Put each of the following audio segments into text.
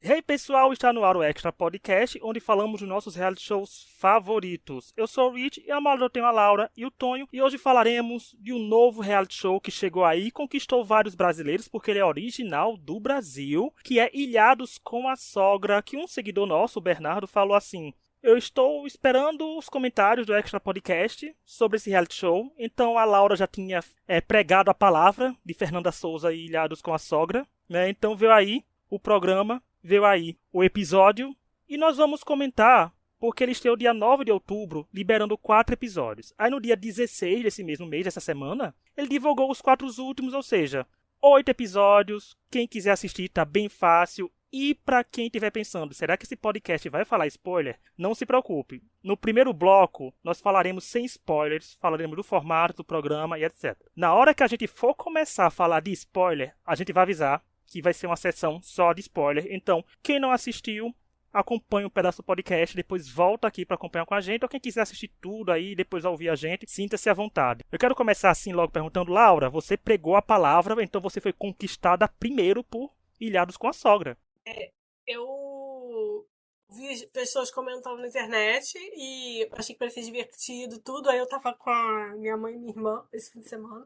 Hey pessoal, está no ar o Extra Podcast, onde falamos dos nossos reality shows favoritos. Eu sou o Rich e ao meu lado eu tenho a Laura e o Tonho, e hoje falaremos de um novo reality show que chegou aí e conquistou vários brasileiros, porque ele é original do Brasil, que é Ilhados com a Sogra, que um seguidor nosso, o Bernardo, falou assim: eu estou esperando os comentários do Extra Podcast sobre esse reality show. Então a Laura já tinha pregado a palavra de Fernanda Souza e Ilhados com a Sogra, né? Então veio aí o programa, veio aí o episódio, e nós vamos comentar porque ele estreou dia 9 de outubro, liberando 4 episódios. Aí no dia 16 desse mesmo mês, dessa semana, ele divulgou os 4 últimos, ou seja, 8 episódios. Quem quiser assistir tá bem fácil. E para quem estiver pensando, será que esse podcast vai falar spoiler? Não se preocupe. No primeiro bloco, nós falaremos sem spoilers, falaremos do formato do programa e etc. Na hora que a gente for começar a falar de spoiler, a gente vai avisar que vai ser uma sessão só de spoiler. Então, quem não assistiu, acompanha um pedaço do podcast, depois volta aqui para acompanhar com a gente, ou quem quiser assistir tudo aí, depois ouvir a gente, sinta-se à vontade. Eu quero começar assim logo perguntando, Laura, você pregou a palavra, então você foi conquistada primeiro por Ilhados com a Sogra. Eu vi pessoas comentando na internet e achei que parecia divertido, tudo. Aí eu tava com a minha mãe e minha irmã esse fim de semana.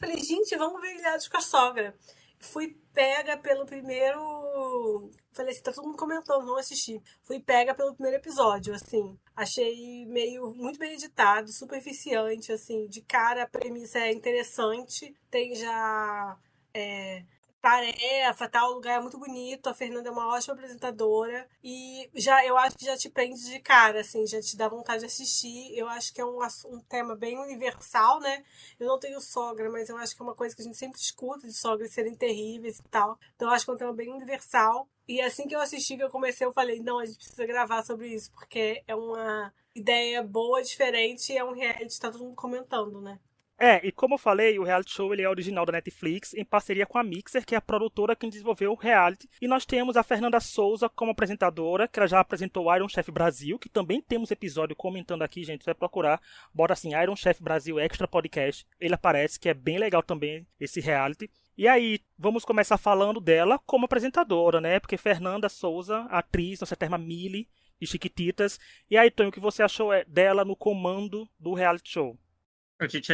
Falei, gente, vamos ver Ilhados com a Sogra. Fui pega pelo primeiro. Falei assim, tá todo mundo comentando, vamos assistir. Fui pega pelo primeiro episódio, assim. Achei muito bem editado, super eficiente, assim. De cara, a premissa é interessante. Tem já. Tarefa, tal, o lugar é muito bonito, a Fernanda é uma ótima apresentadora e já eu acho que já te prende de cara, assim, já te dá vontade de assistir. Eu acho que é um tema bem universal, né? Eu não tenho sogra, mas eu acho que é uma coisa que a gente sempre escuta de sogras serem terríveis e tal. Então eu acho que é um tema bem universal. E assim que eu assisti, que eu comecei, eu falei, não, a gente precisa gravar sobre isso, porque é uma ideia boa, diferente e é um reality, tá todo mundo comentando, né? E como eu falei, o reality show ele é original da Netflix, em parceria com a Mixer, que é a produtora que desenvolveu o reality. E nós temos a Fernanda Souza como apresentadora, que ela já apresentou o Iron Chef Brasil, que também temos episódio comentando aqui, gente. Você vai procurar, bota assim, Iron Chef Brasil Extra Podcast. Ele aparece, que é bem legal também esse reality. E aí, vamos começar falando dela como apresentadora, né? Porque Fernanda Souza, atriz, nossa terma Millie, de Chiquititas. E aí, Tonho, o que você achou dela no comando do reality show? A gente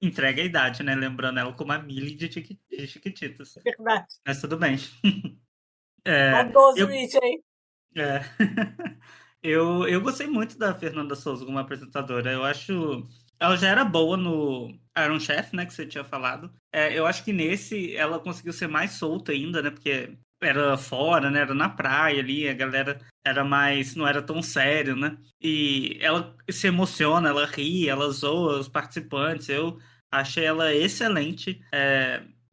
entrega a idade, né? Lembrando ela como a Millie de Chiquititas. Verdade. Mas tudo bem. A 12 eu, Rich, hein? é, eu gostei muito da Fernanda Souza como apresentadora. Eu acho. Ela já era boa no Iron Chef, né? Que você tinha falado. Eu acho que nesse ela conseguiu ser mais solta ainda, né? Porque era fora, né? Era na praia ali, a galera era mais. Não era tão sério, né? E ela se emociona, ela ri, ela zoa os participantes. Eu achei ela excelente.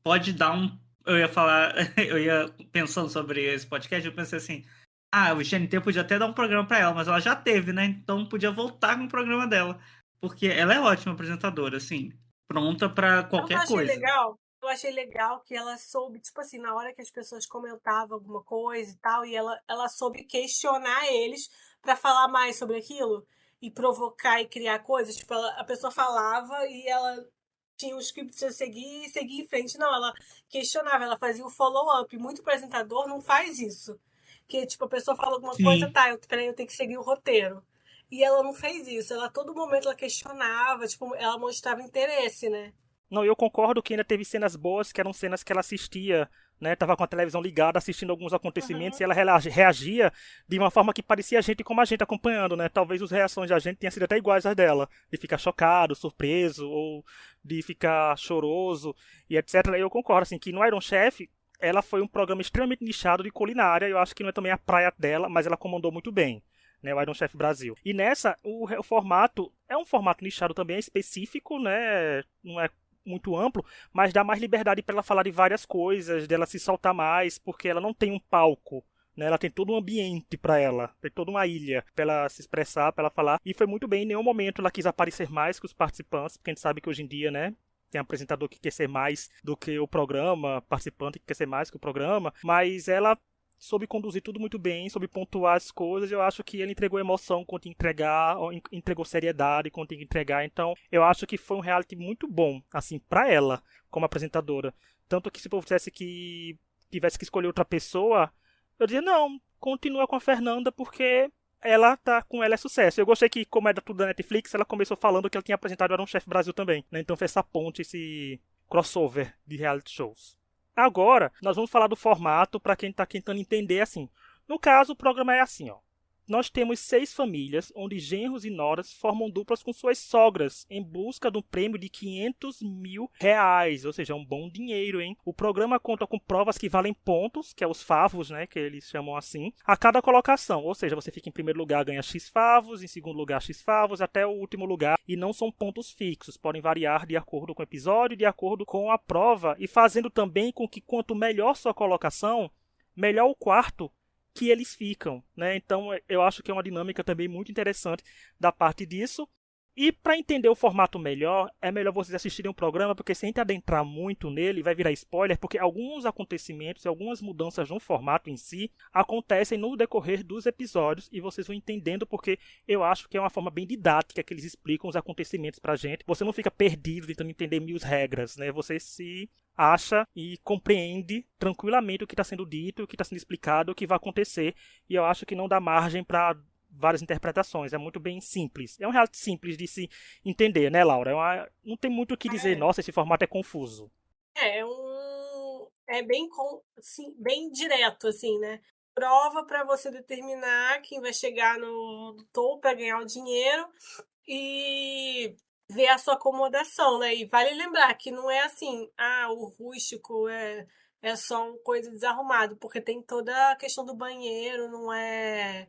Pode dar um. Eu ia falar, eu ia pensando sobre esse podcast, eu pensei assim. Ah, o GNT podia até dar um programa pra ela, mas ela já teve, né? Então podia voltar com o programa dela. Porque ela é ótima apresentadora, assim, pronta pra Sabe o que eu qualquer achei coisa. legal? Eu achei legal que ela soube, tipo assim, na hora que as pessoas comentavam alguma coisa e tal, e ela soube questionar eles pra falar mais sobre aquilo e provocar e criar coisas. Tipo, a pessoa falava e ela tinha um script a seguir e seguir em frente. Não, ela questionava, ela fazia o follow-up. Muito apresentador não faz isso. Que, tipo, a pessoa fala alguma coisa, Sim. tá, peraí, eu tenho que seguir o roteiro. E ela não fez isso. Ela, a todo momento, ela questionava, tipo, ela mostrava interesse, né? Não, eu concordo que ainda teve cenas boas, que eram cenas que ela assistia, né? Tava com a televisão ligada, assistindo alguns acontecimentos, e Uhum. ela reagia de uma forma que parecia a gente como a gente acompanhando, né? Talvez as reações da gente tenham sido até iguais às dela, de ficar chocado, surpreso, ou de ficar choroso, e etc. Eu concordo, assim, que no Iron Chef, ela foi um programa extremamente nichado de culinária, eu acho que não é também a praia dela, mas ela comandou muito bem. Né, o Iron Chef Brasil. E nessa, o formato é um formato nichado também, é específico, né? Não é muito amplo, mas dá mais liberdade para ela falar de várias coisas, dela se soltar mais, porque ela não tem um palco. Né, ela tem todo um ambiente para ela, tem toda uma ilha para ela se expressar, para ela falar. E foi muito bem, em nenhum momento ela quis aparecer mais que os participantes, porque a gente sabe que hoje em dia, né, tem apresentador que quer ser mais do que o programa, participante que quer ser mais que o programa, mas ela soube conduzir tudo muito bem, soube pontuar as coisas. Eu acho que ele entregou emoção quando tinha que entregar, entregou seriedade quando tinha que entregar. Então, eu acho que foi um reality muito bom, assim, pra ela, como apresentadora. Tanto que se eu tivesse que escolher outra pessoa, Eu dizia, não, continua com a Fernanda porque ela tá com ela é sucesso. Eu gostei que, como é tudo da Netflix, ela começou falando que ela tinha apresentado o Era um Chef Brasil também, né? Então fez essa ponte, esse crossover de reality shows. Agora, nós vamos falar do formato para quem tá tentando entender assim. No caso, o programa é assim, ó. Nós temos 6 famílias, onde genros e noras formam duplas com suas sogras, em busca de um prêmio de R$ 500.000, ou seja, um bom dinheiro, hein? O programa conta com provas que valem pontos, que é os favos, né, que eles chamam assim, a cada colocação, ou seja, você fica em primeiro lugar, ganha X favos, em segundo lugar X favos, até o último lugar, e não são pontos fixos, podem variar de acordo com o episódio, de acordo com a prova, e fazendo também com que quanto melhor sua colocação, melhor o quarto que eles ficam, né? Então eu acho que é uma dinâmica também muito interessante da parte disso. E para entender o formato melhor, é melhor vocês assistirem o programa, porque se a gente adentrar muito nele, vai virar spoiler, porque alguns acontecimentos e algumas mudanças no formato em si acontecem no decorrer dos episódios e vocês vão entendendo, porque eu acho que é uma forma bem didática que eles explicam os acontecimentos pra gente. Você não fica perdido tentando entender mil regras, né? Você se acha e compreende tranquilamente o que está sendo dito, o que está sendo explicado, o que vai acontecer, e eu acho que não dá margem para várias interpretações, é muito bem simples. É um reality simples de se entender, né, Laura? Não tem muito o que dizer, nossa, esse formato é confuso. É bem, assim, bem direto, assim, né? Prova para você determinar quem vai chegar no topo para ganhar o dinheiro e ver a sua acomodação, né? E vale lembrar que não é assim, o rústico é só uma coisa desarrumado, porque tem toda a questão do banheiro, não é,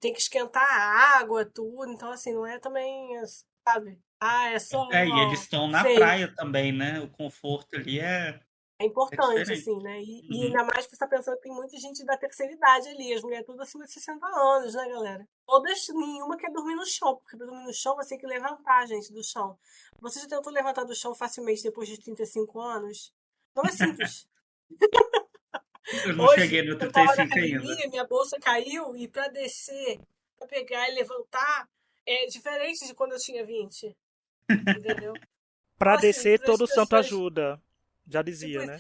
tem que esquentar a água, tudo, então assim, não é também, sabe? É só E eles estão na sei. praia também, né? O conforto ali é Importante, diferente. assim, né? E ainda mais que você tá pensando que tem muita gente da terceira idade ali, as mulheres tudo acima de 60 anos, né, galera? Todas, nenhuma quer dormir no chão, porque pra dormir no chão você tem que levantar, gente, do chão. Você já tentou levantar do chão facilmente depois de 35 anos? Não é simples. Eu não Hoje, cheguei no eu tava na 35 ainda. academia, minha bolsa caiu, e pra descer, pra pegar e levantar, é diferente de quando eu tinha 20, entendeu? Então, Pra assim, descer, para as todo santo pessoas. ajuda, já Tipo, dizia, né?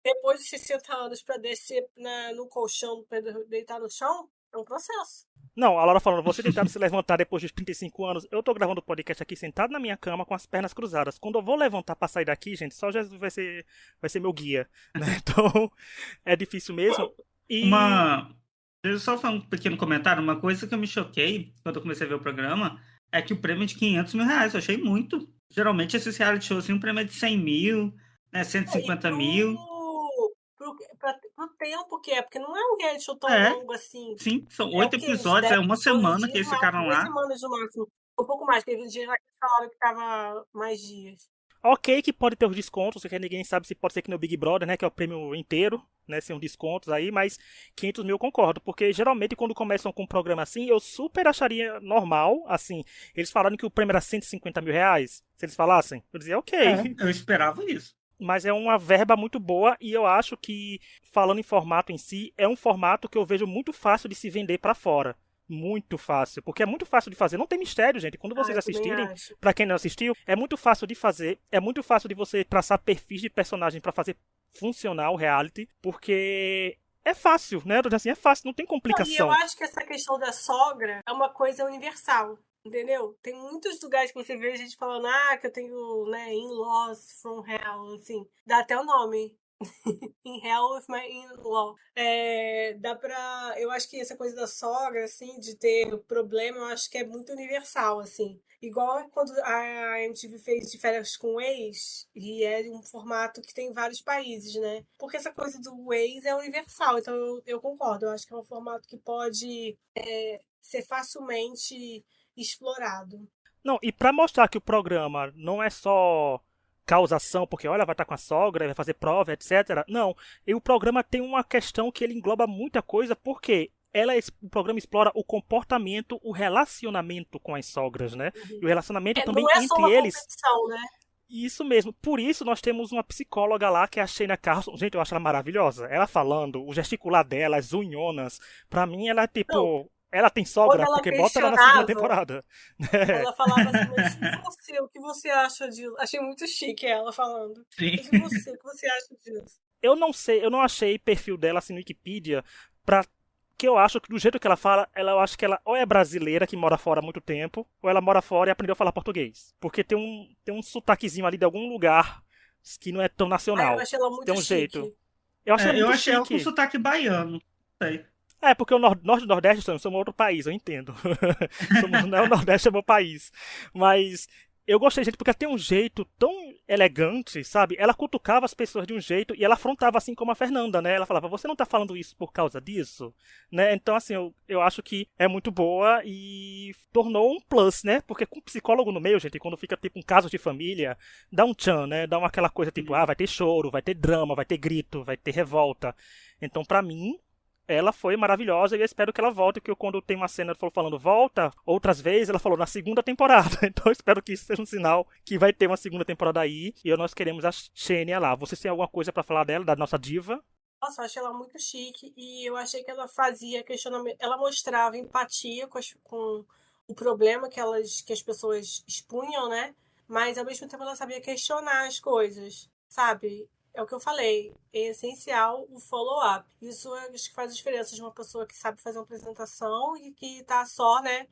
depois de 60 anos para descer no colchão, para deitar no chão, é um processo. Não, a Laura falando, você tentando se levantar depois dos 35 anos, eu tô gravando o podcast aqui sentado na minha cama com as pernas cruzadas. Quando eu vou levantar pra sair daqui, gente, só Jesus vai ser meu guia, né? Então, é difícil mesmo. E Deixa eu só fazer um pequeno comentário. Uma coisa que eu me choquei quando eu comecei a ver o programa é que o prêmio é de R$ 500.000. Eu achei muito. Geralmente esses reality shows, assim, um prêmio é de 100 mil, né, 150 mil. Pro tempo que é, porque não é um reality show tão É, longo assim. sim, são É o 8 quê? Uns episódios, 10, é uma 12 semana que dias, eles ficaram 2 lá. semanas no máximo. Um pouco mais, teve um dia lá que falaram que tava mais dias. ok que pode ter os descontos, porque ninguém sabe se pode ser que no Big Brother, né, que é o prêmio inteiro, né, sem os descontos aí, mas 500 mil eu concordo, porque geralmente quando começam com um programa assim, eu super acharia normal, assim, eles falaram que o prêmio era R$ 150.000, se eles falassem, eu dizia ok, Eu esperava isso. mas é uma verba muito boa e eu acho que, falando em formato em si, é um formato que eu vejo muito fácil de se vender pra fora. Muito fácil, porque é muito fácil de fazer. Não tem mistério, gente. Quando vocês Eu também assistirem, acho. pra quem não assistiu, é muito fácil de fazer. É muito fácil de você traçar perfis de personagem pra fazer funcionar o reality, porque é fácil, né? Assim, é fácil, não tem Não, e eu complicação. acho que essa questão da sogra é uma coisa universal, entendeu? Tem muitos lugares que você vê gente falando, que eu tenho, né, in-laws from hell, assim. Dá até o nome. In hell with my in-law. Eu acho que essa coisa da sogra, assim, de ter problema, eu acho que é muito universal, assim. Igual quando a MTV fez de férias com o ex, e é um formato que tem em vários países, né? Porque essa coisa do ex é universal, então eu concordo. Eu acho que é um formato que pode ser facilmente explorado. Não, e pra mostrar que o programa não é só causação, porque olha, vai estar com a sogra, vai fazer prova, etc. Não, e o programa tem uma questão que ele engloba muita coisa, porque o programa explora o comportamento, o relacionamento com as sogras, né? E o relacionamento também Não é só entre uma eles. competição, né? Isso mesmo. Por isso nós temos uma psicóloga lá, que é a Shayna Carlson. Gente, eu acho ela maravilhosa. Ela falando, o gesticular dela, as unhonas. Pra mim, ela é Não, tipo. Ela tem quando sogra, ela porque bota ela na segunda questionava, temporada. ela falava assim, mas e você? O que você acha disso? Achei muito chique ela falando. Sim. Mas e você? O que você acha disso? Eu não sei, eu não achei perfil dela assim no Wikipedia pra que eu acho que do jeito que ela fala, eu acho que ela ou é brasileira que mora fora há muito tempo, ou ela mora fora e aprendeu a falar português. Porque tem um sotaquezinho ali de algum lugar que não é tão Ah, eu nacional. achei ela Tem muito um jeito. chique. Eu acho ela Eu muito achei ela com chique. sotaque baiano. Não sei. É, porque o norte e o nordeste somos outro país, eu entendo. Somos, né, o nordeste é meu país. Mas eu gostei, gente, porque ela tem um jeito tão elegante, sabe? Ela cutucava as pessoas de um jeito e ela afrontava assim como a Fernanda, né? Ela falava, você não tá falando isso por causa disso? Né? Então, assim, eu acho que é muito boa e tornou um plus, né? Porque com psicólogo no meio, gente, quando fica tipo um caso de família, dá um tchan, né? Dá uma aquela coisa tipo, Sim. vai ter choro, vai ter drama, vai ter grito, vai ter revolta. Então, pra mim, ela foi maravilhosa e eu espero que ela volte, porque quando tem uma cena falando volta, outras vezes ela falou na segunda temporada. Então eu espero que isso seja um sinal que vai ter uma segunda temporada aí e nós queremos a Xenia lá. Você tem alguma coisa pra falar dela, da nossa diva? Nossa, eu achei ela muito chique e eu achei que ela fazia questionamento. Ela mostrava empatia com o problema que as pessoas expunham, né? Mas ao mesmo tempo ela sabia questionar as coisas, sabe? É o que eu falei, é essencial o follow-up. Isso é, acho que faz a diferença de uma pessoa que sabe fazer uma apresentação e que tá só, né,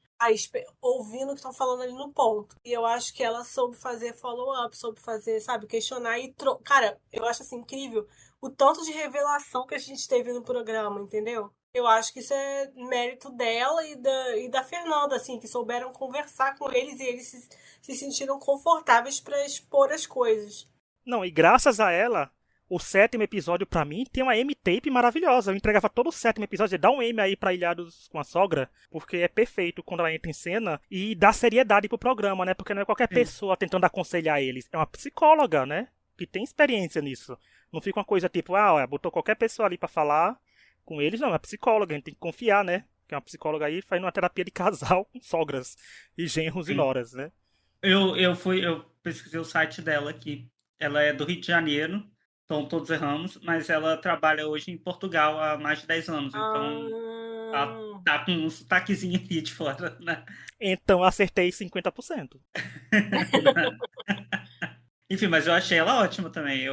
ouvindo o que estão falando ali no ponto. E eu acho que ela soube fazer follow-up, soube fazer, sabe, questionar Cara, eu acho assim incrível o tanto de revelação que a gente teve no programa, entendeu? Eu acho que isso é mérito dela e da Fernanda, assim, que souberam conversar com eles e eles se sentiram confortáveis para expor as coisas. Não, e graças a ela, o sétimo episódio pra mim tem uma M-tape maravilhosa. Eu entregava todo o sétimo episódio, dá um M aí pra Ilhados com a Sogra, porque é perfeito quando ela entra em cena e dá seriedade pro programa, né? Porque não é qualquer Sim. pessoa tentando aconselhar eles, é uma psicóloga, né? Que tem experiência nisso. Não fica uma coisa tipo, olha, botou qualquer pessoa ali pra falar com eles, não, é uma psicóloga, a gente tem que confiar, né? Que é uma psicóloga aí fazendo uma terapia de casal com sogras e genros e Sim. noras, né? Eu pesquisei o site dela aqui. Ela é do Rio de Janeiro, então todos erramos, mas ela trabalha hoje em Portugal há mais de 10 anos, então ela Ah, tá com um sotaquezinho aqui de fora, né? Então acertei 50%. Enfim, mas eu achei ela ótima também.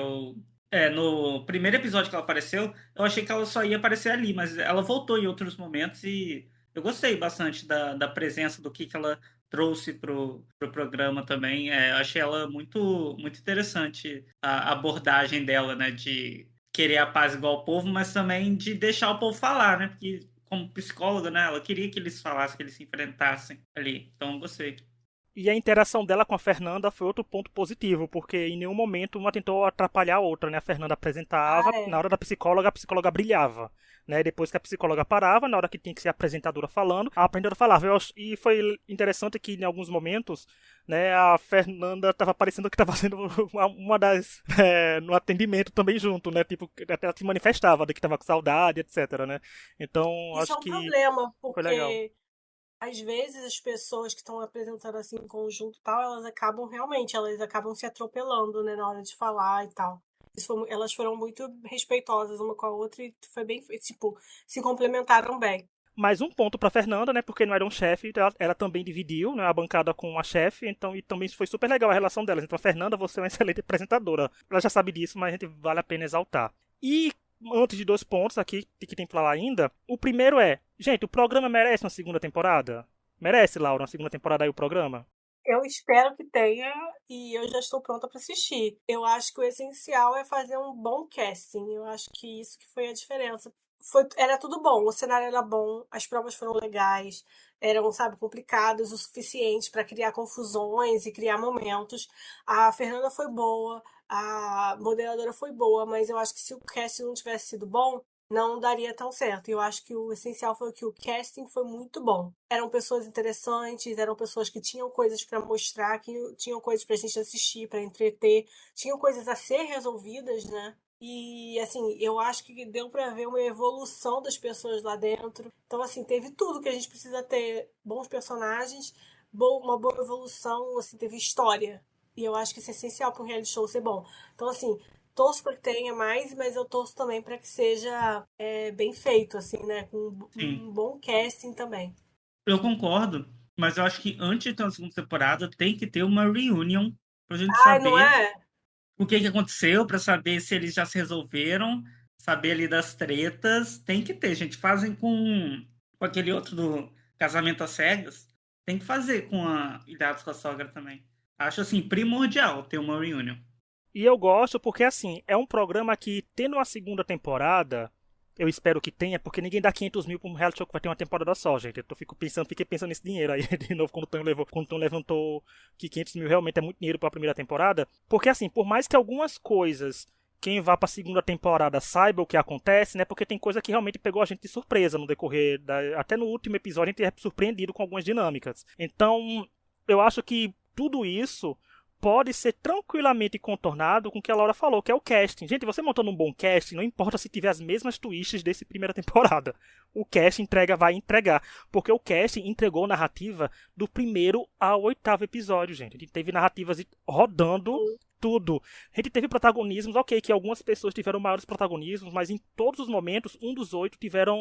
No primeiro episódio que ela apareceu, eu achei que ela só ia aparecer ali, mas ela voltou em outros momentos e eu gostei bastante da presença, do que ela trouxe pro programa também. Eu achei ela muito interessante, a abordagem dela, né, de querer a paz igual ao povo, mas também de deixar o povo falar, né, porque como psicóloga, né, ela queria que eles falassem, que eles se enfrentassem ali. Então, eu gostei. E a interação dela com a Fernanda foi outro ponto positivo, porque em nenhum momento uma tentou atrapalhar a outra, né? A Fernanda apresentava, na é. hora da a psicóloga brilhava, né? Depois que a psicóloga parava, na hora que tinha que ser a apresentadora falando, a apresentadora falava. E foi interessante que em alguns momentos, né, a Fernanda estava parecendo que estava sendo uma das no atendimento também junto, né? Tipo, até ela se manifestava de que estava com saudade, etc, né? Então, Isso é acho um que problema, foi legal. porque às vezes as pessoas que estão apresentando assim em conjunto e tal, elas acabam se atropelando, né, na hora de falar e tal. Elas foram muito respeitosas uma com a outra e foi bem, tipo, se complementaram bem. Mais um ponto para Fernanda, né? Porque não era um chefe, ela também dividiu, né, a bancada com a chefe, então e também foi super legal a relação delas. Então, Fernanda, você é uma excelente apresentadora. Ela já sabe disso, mas a gente vale a pena exaltar. E antes de dois pontos aqui que tem que falar ainda, o primeiro é, gente, o programa merece uma segunda temporada? Merece, Laura, uma segunda temporada aí o programa? Eu espero que tenha e eu já estou pronta para assistir. Eu acho que o essencial é fazer um bom casting. Eu acho que isso que foi a diferença. Era tudo bom, o cenário era bom, as provas foram legais, eram, sabe, complicadas o suficiente para criar confusões e criar momentos. A Fernanda foi boa, a moderadora foi boa, mas eu acho que se o casting não tivesse sido bom, não daria tão certo. Eu acho que o essencial foi que o casting foi muito bom. Eram pessoas interessantes, eram pessoas que tinham coisas para mostrar, que tinham coisas pra gente assistir, para entreter, tinham coisas a ser resolvidas, né? E assim, eu acho que deu pra ver uma evolução das pessoas lá dentro. Então, assim, teve tudo que a gente precisa ter: bons personagens, uma boa evolução, assim, teve história. E eu acho que isso é essencial para um reality show ser bom. Então, assim, torço para que tenha mais, mas eu torço também para que seja bem feito, assim, né? Com Sim. um bom casting também. Eu concordo, mas eu acho que antes de ter uma segunda temporada tem que ter uma reunion pra gente Ai, não saber é? o que que aconteceu, pra saber se eles já se resolveram. saber ali das tretas, tem que ter, gente. Fazem com aquele outro do Casamento às Cegas. Tem que fazer com a Ilhados com a Sogra também. Acho, assim, primordial ter uma reunião. E eu gosto porque, assim, é um programa que, tendo uma segunda temporada, eu espero que tenha, porque ninguém dá 500 mil pra um reality show que vai ter uma temporada só, gente. Fiquei pensando nesse dinheiro aí, de novo, quando o Tonho levantou que 500 mil realmente é muito dinheiro pra primeira temporada. Porque, assim, por mais que algumas coisas, quem vá pra segunda temporada saiba o que acontece, né? Porque tem coisa que realmente pegou a gente de surpresa no decorrer até no último episódio a gente é surpreendido com algumas dinâmicas. Então, eu acho que tudo isso pode ser tranquilamente contornado com o que a Laura falou, que é o casting. Gente, você montando um bom casting, não importa se tiver as mesmas twists desse primeira temporada. O casting vai entregar. Porque o casting entregou narrativa do primeiro ao 8º episódio, gente. A gente teve narrativas rodando tudo. A gente teve protagonismos, ok, que algumas pessoas tiveram maiores protagonismos, mas em todos os momentos, um dos 8 tiveram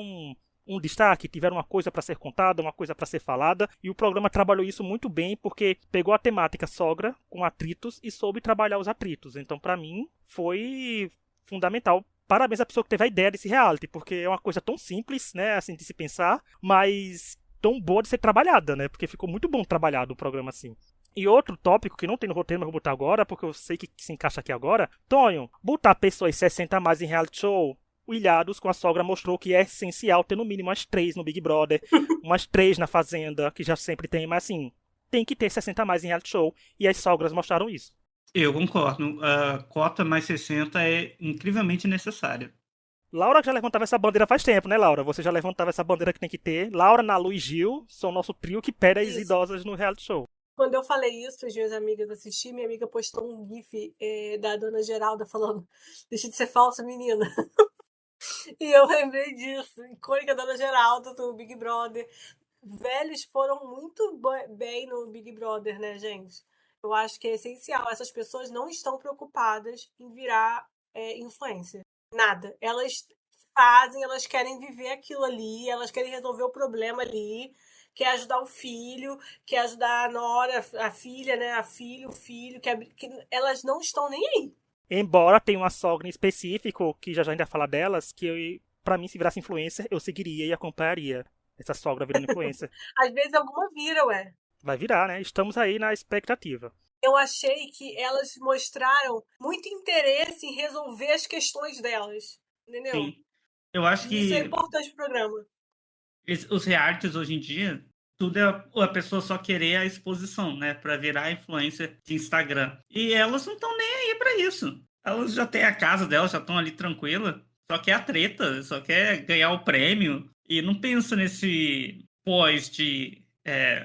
um destaque, tiveram uma coisa para ser contada, uma coisa para ser falada, e o programa trabalhou isso muito bem, porque pegou a temática sogra com atritos e soube trabalhar os atritos. Então, para mim, foi fundamental. Parabéns à pessoa que teve a ideia desse reality, porque é uma coisa tão simples, né, assim, de se pensar, mas tão boa de ser trabalhada, né, porque ficou muito bom trabalhado o programa assim. E outro tópico que não tem no roteiro, mas vou botar agora, porque eu sei que se encaixa aqui agora. Tonho, botar pessoas 60 a mais em reality show, o Ilhados com a Sogra mostrou que é essencial ter no mínimo umas 3 no Big Brother, umas 3 na Fazenda, que já sempre tem, mas assim, tem que ter 60 a mais em reality show, e as sogras mostraram isso. Eu concordo. A cota mais 60 é incrivelmente necessária. Laura já levantava essa bandeira faz tempo, né, Laura? Você já levantava essa bandeira que tem que ter. Laura, Nalu e Gil são nosso trio que pede as idosas no reality show. Quando eu falei isso, as minhas amigas assistiram, minha amiga postou um gif da Dona Geralda falando: deixa de ser falsa, menina. E eu lembrei disso, icônica Dona Geralda do Big Brother. Velhos foram muito bem no Big Brother, né, gente? Eu acho que é essencial. Essas pessoas não estão preocupadas em virar influencer. Nada. Elas fazem, elas querem viver aquilo ali, elas querem resolver o problema ali, quer ajudar o filho, quer ajudar a nora, a filha, né? A filha, o filho, que elas não estão nem aí. Embora tenha uma sogra em específico, que já a gente vai falar delas, que pra mim, se virasse influencer, eu seguiria e acompanharia essa sogra virando influencer. Às vezes alguma vira, ué. Vai virar, né? Estamos aí na expectativa. Eu achei que elas mostraram muito interesse em resolver as questões delas, entendeu? Sim. Eu acho que isso é importante pro programa. Os realities hoje em dia, tudo é a pessoa só querer a exposição, né? Pra virar influencer de Instagram. E elas não estão nem aí pra isso. Elas já têm a casa delas, já estão ali tranquila. Só quer a treta, só quer ganhar o prêmio. E não pensa nesse pós de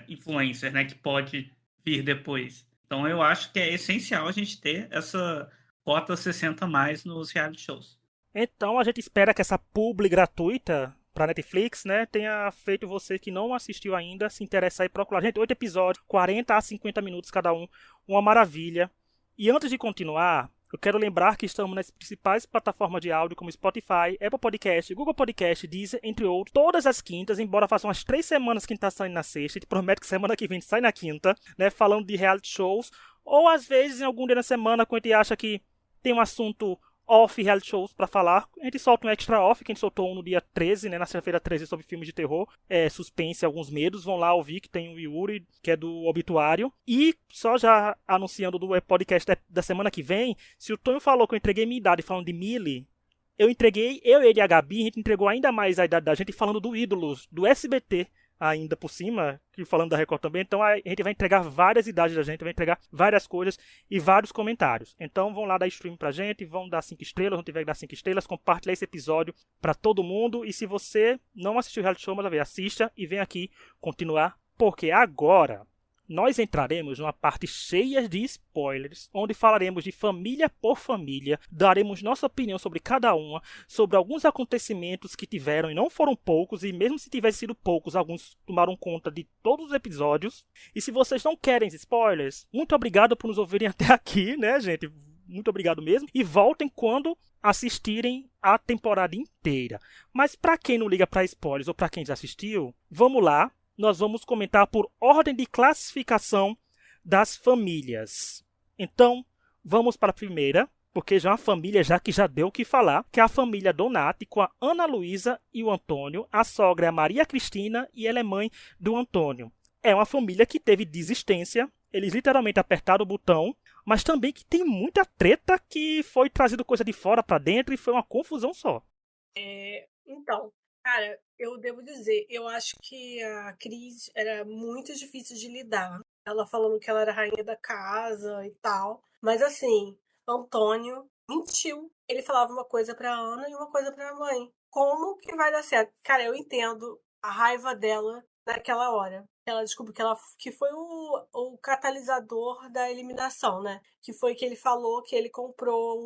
influencer, né? Que pode vir depois. Então eu acho que é essencial a gente ter essa cota 60 a mais nos reality shows. Então a gente espera que essa publi gratuita pra Netflix, né, tenha feito você que não assistiu ainda se interessar e procurar. Gente, 8 episódios, 40 a 50 minutos cada um, uma maravilha. E antes de continuar, eu quero lembrar que estamos nas principais plataformas de áudio como Spotify, Apple Podcast, Google Podcast, Deezer, entre outros, todas as quintas, embora façam umas 3 semanas que a gente tá saindo na sexta, a gente promete que semana que vem a gente sai na quinta, né, falando de reality shows, ou às vezes em algum dia na semana, quando a gente acha que tem um assunto off reality shows pra falar, a gente solta um extra off, que a gente soltou um no dia 13, né, na sexta-feira 13, sobre filmes de terror, suspense, alguns medos, vão lá ouvir, que tem o Yuri, que é do Obituário, e só já anunciando do podcast da semana que vem, se o Tonho falou que eu entreguei minha idade falando de Millie, eu entreguei, ele e a Gabi, a gente entregou ainda mais a idade da gente falando do Ídolos, do SBT, ainda por cima, que falando da Record também, então a gente vai entregar várias idades da gente, vai entregar várias coisas e vários comentários. Então vão lá dar stream pra gente, vão dar 5 estrelas, não tiver que dar 5 estrelas, compartilha esse episódio pra todo mundo, e se você não assistiu o reality show, mas assista e vem aqui continuar, porque agora nós entraremos numa parte cheia de spoilers, onde falaremos de família por família, daremos nossa opinião sobre cada uma, sobre alguns acontecimentos que tiveram e não foram poucos, e mesmo se tivessem sido poucos, alguns tomaram conta de todos os episódios. E se vocês não querem spoilers, muito obrigado por nos ouvirem até aqui, né, gente? Muito obrigado mesmo. E voltem quando assistirem a temporada inteira. Mas para quem não liga para spoilers ou para quem já assistiu, vamos lá. Nós vamos comentar por ordem de classificação das famílias. Então, vamos para a primeira, porque já é uma família já que já deu o que falar, que é a família Donati com a Ana Luísa e o Antônio. A sogra é a Maria Cristina e ela é mãe do Antônio. É uma família que teve desistência, eles literalmente apertaram o botão, mas também que tem muita treta que foi trazido coisa de fora pra dentro e foi uma confusão só. Então, cara, eu devo dizer, eu acho que a Cris era muito difícil de lidar. Ela falando que ela era rainha da casa e tal. Mas assim, Antônio mentiu. Ele falava uma coisa pra Ana e uma coisa pra mãe. Como que vai dar certo? Cara, eu entendo a raiva dela naquela hora. Ela descobriu que foi o catalisador da eliminação, né? Que foi que ele falou que ele comprou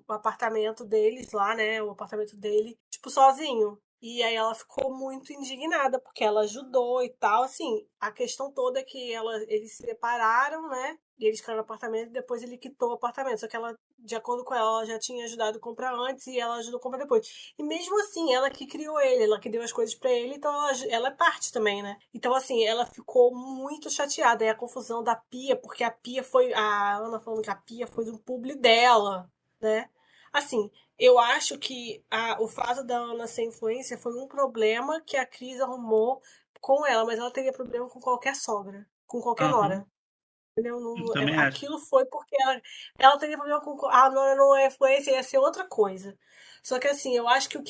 o apartamento deles lá, né? O apartamento dele, tipo, sozinho. E aí ela ficou muito indignada, porque ela ajudou e tal. Assim, a questão toda é que eles se separaram, né? E eles ficaram no apartamento e depois ele quitou o apartamento. Só que ela, de acordo com ela já tinha ajudado a comprar antes e ela ajudou a comprar depois. E mesmo assim, ela que criou ele, ela que deu as coisas pra ele, então ela é parte também, né? Então, assim, ela ficou muito chateada. E a confusão da Pia, porque a Pia foi. A Ana falando que a Pia foi do publi dela, né? Assim, eu acho que o fato da Ana ser influência foi um problema que a Cris arrumou com ela, mas ela teria problema com qualquer sogra, com qualquer Aham, nora. Entendeu? também acho. Aquilo foi porque ela teria problema com. A nora não é influência, ia ser outra coisa. Só que assim, eu acho que o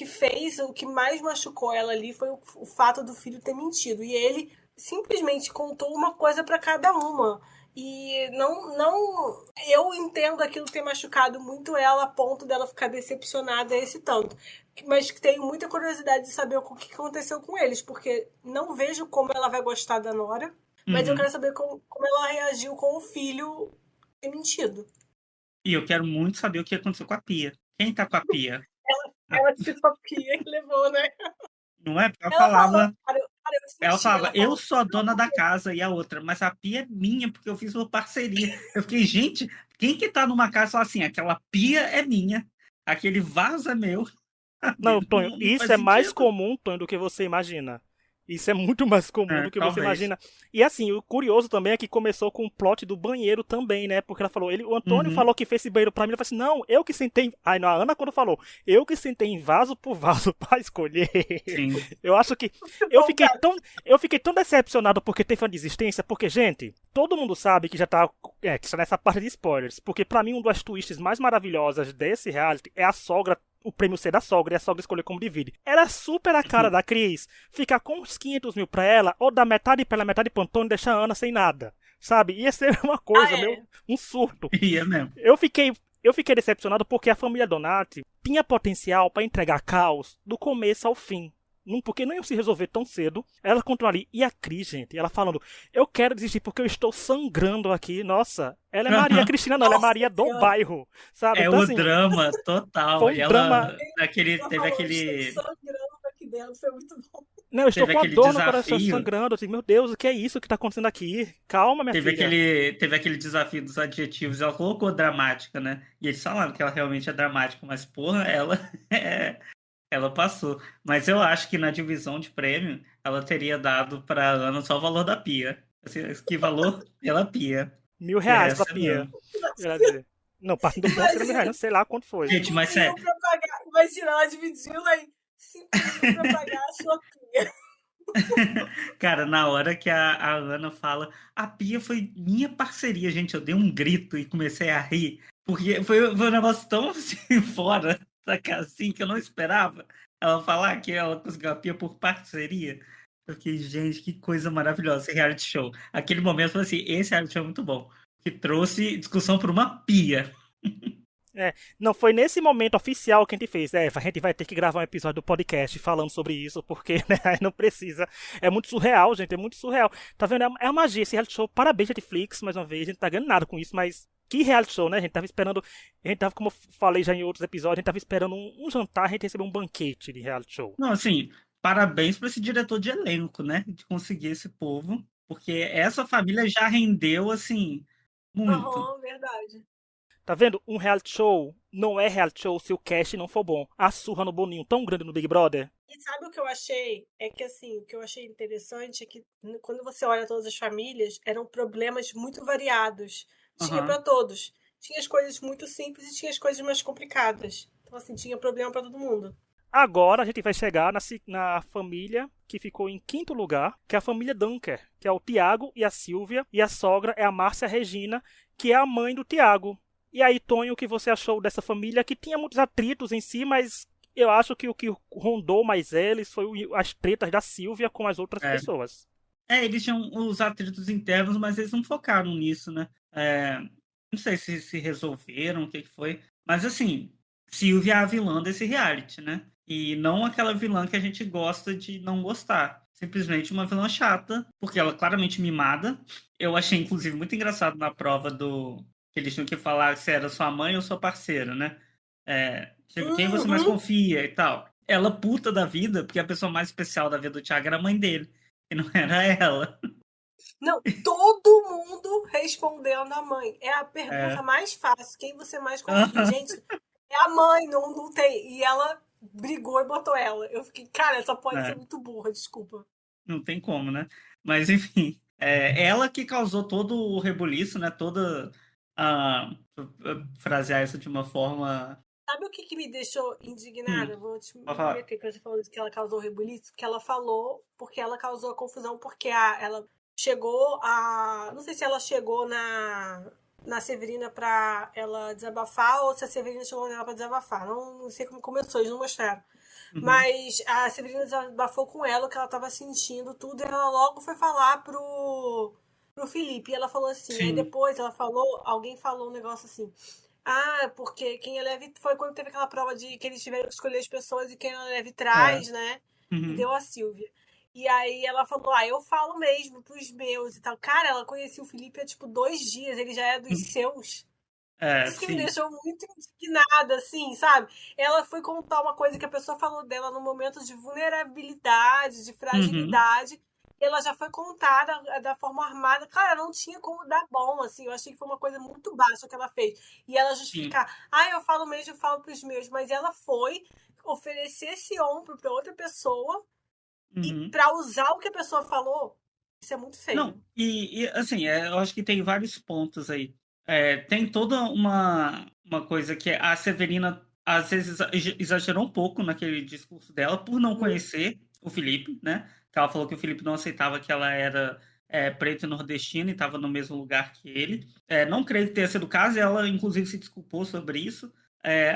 que mais machucou ela ali foi o fato do filho ter mentido. E ele simplesmente contou uma coisa pra cada uma. E não. Eu entendo aquilo ter machucado muito ela a ponto dela ficar decepcionada a esse tanto. Mas tenho muita curiosidade de saber o que aconteceu com eles, porque não vejo como ela vai gostar da Nora, mas eu Uhum. quero saber como ela reagiu com o filho ter mentido. E eu quero muito saber o que aconteceu com a Pia. Quem tá com a Pia? A- Ela tirou a pia e levou, né? Não é? Porque ela Ela falou, falava, cara, eu ela senti, falava, ela eu falou, sou a dona da casa e a outra, mas a Pia é minha porque eu fiz uma parceria. Eu fiquei, gente, quem que tá numa casa e fala assim, aquela pia é minha, aquele vaso é meu? Não, Tonho, Não isso faz é mais sentido. comum, Tonho, do que você imagina. Isso é muito mais comum É, do que você talvez. imagina. E assim, o curioso também é que começou com o plot do banheiro também, né? Porque ela falou, o Antônio Uhum, falou que fez esse banheiro pra mim, ele falou assim, não, eu que sentei. Aí não, a Ana quando falou, eu que sentei em vaso por vaso pra escolher. sim. Eu acho que eu bom, fiquei cara. tão, eu fiquei tão decepcionado porque teve uma desistência, porque gente, todo mundo sabe que já tá, que está nessa parte de spoilers, porque pra mim um das twists mais maravilhosas desse reality é a sogra, o prêmio ser da sogra e a sogra escolher como divide. Era super a cara da Cris ficar com uns 500 mil pra ela, ou dar metade pra ela, metade pro Antônio e deixar a Ana sem nada. Sabe? Ia ser uma Ah, coisa, é. um surto. E é mesmo. Eu fiquei decepcionado porque a família Donati tinha potencial pra entregar caos do começo ao fim. Porque não ia se resolver tão cedo. Ela continuaria. E a Cris, gente, ela falando: eu quero desistir porque eu estou sangrando aqui. Nossa, ela é Maria Cristina, não, ela é Nossa Maria do Senhora. bairro, sabe? É Então, o assim, drama total. foi E um drama. ela naquele, Ela teve falou, estou aquele, sangrando aqui dentro, foi muito bom. Não, eu estou teve com a aquele dor no coração desafio. sangrando. Assim, meu Deus, o que é isso que tá acontecendo aqui? Calma, minha filha. Teve aquele desafio dos adjetivos, ela colocou dramática, né? E eles falaram que ela realmente é dramática, mas porra, ela ela passou. Mas eu acho que na divisão de prêmio, ela teria dado pra Ana só o valor da pia. Assim, que valor pela pia. De R$ 1.000 pra resto, Pia. não. Eu ia dizer. Não, partindo do ponto que era R$ 1.000, não Imagina, sei lá quanto foi. 5 Gente, mas mil sério, pra pagar. Imagina, ela dividiu aí 5 mil pra pagar a sua pia. cara, na hora que a Ana fala, a pia foi minha parceria, gente, eu dei um grito e comecei a rir, porque foi um negócio tão assim, fora da casinha que eu não esperava ela falar que ela conseguiu a pia por parceria. Eu fiquei, gente, que coisa maravilhosa esse reality show. Aquele momento foi assim, esse reality show é muito bom, que trouxe discussão por uma pia. É, não foi nesse momento oficial que a gente fez. A gente vai ter que gravar um episódio do podcast falando sobre isso, porque né, aí não precisa. É muito surreal, gente, é muito surreal. Tá vendo? É a magia esse reality show. Parabéns, Netflix, mais uma vez. A gente não tá ganhando nada com isso, mas que reality show, né? A gente tava esperando. A gente tava, como eu falei já em outros episódios, a gente tava esperando um jantar, a gente recebeu um banquete de reality show. Não, assim, parabéns para esse diretor de elenco, né? De conseguir esse povo, porque essa família já rendeu, assim, muito. Aham, verdade. Tá vendo? Um reality show não é reality show se o cast não for bom. A surra no Boninho tão grande no Big Brother. E sabe o que eu achei? É que assim, o que eu achei interessante é que quando você olha todas as famílias, eram problemas muito variados. Tinha Aham. pra todos. tinha as coisas muito simples e tinha as coisas mais complicadas. Então, assim, tinha problema pra todo mundo. Agora a gente vai chegar na família que ficou em quinto lugar, que é a família Dunker, que é o Tiago e a Silvia, e a sogra é a Márcia Regina, que é a mãe do Tiago. E aí, Tonho, o que você achou dessa família, que tinha muitos atritos em si, mas eu acho que o que rondou mais eles foi as tretas da Silvia com as outras É, pessoas. eles tinham os atritos internos, mas eles não focaram nisso, né? Não sei se resolveram, o que que foi. Mas assim, Silvia é a vilã desse reality, né? E não aquela vilã que a gente gosta de não gostar. Simplesmente uma vilã chata, porque ela é claramente mimada. Eu achei, inclusive, muito engraçado na prova do. Que eles tinham que falar se era sua mãe ou sua parceira, né? Tipo, quem você mais Uhum. confia e tal. Ela puta da vida, porque a pessoa mais especial da vida do Thiago era a mãe dele. E não era ela. Não, todo mundo respondendo a mãe. É a pergunta É. mais fácil. Quem você mais confia? Gente, é a mãe, não tem. E ela brigou e botou ela. Eu fiquei, cara, essa pode ser É, muito burra, desculpa. não tem como, né? Mas enfim, ela que causou todo o rebuliço, né? Toda a frasear isso de uma forma. Sabe o que me deixou indignada? Hum, Vou te pode falar. meter que você falou que ela causou rebuliço, que ela falou porque ela causou a confusão, porque ela chegou a. Não sei se ela chegou na Severina pra ela desabafar ou se a Severina chegou nela pra desabafar. Não sei como começou, eles não mostraram. Uhum, Mas a Severina desabafou com ela o que ela tava sentindo, tudo, e ela logo foi falar pro Felipe. E ela falou assim, aí sim, depois ela falou, alguém falou um negócio assim. Ah, porque quem a Leve foi quando teve aquela prova de que eles tiveram que escolher as pessoas e quem a Leve é, traz, né? E deu uhum, a Silvia. E aí ela falou, eu falo mesmo pros meus e tal. Cara, ela conhecia o Felipe há tipo 2 dias, ele já é dos seus. Isso que me sim, deixou muito indignada, assim, sabe? Ela foi contar uma coisa que a pessoa falou dela no momento de vulnerabilidade, de uhum, fragilidade. Ela já foi contada da forma armada. Cara, não tinha como dar bom, assim. Eu achei que foi uma coisa muito baixa que ela fez. E ela sim, justificar, eu falo mesmo, eu falo pros meus. Mas ela foi oferecer esse ombro pra outra pessoa e uhum. pra usar o que a pessoa falou. Isso é muito Não, feio. assim, eu acho que tem vários pontos aí. Tem toda uma coisa que a Severina às vezes exagerou um pouco naquele discurso dela por não Muito. conhecer o Felipe, né? Que ela falou que o Felipe não aceitava que ela era preta e nordestina e estava no mesmo lugar que ele. Não creio que tenha sido o caso, e ela inclusive se desculpou sobre isso.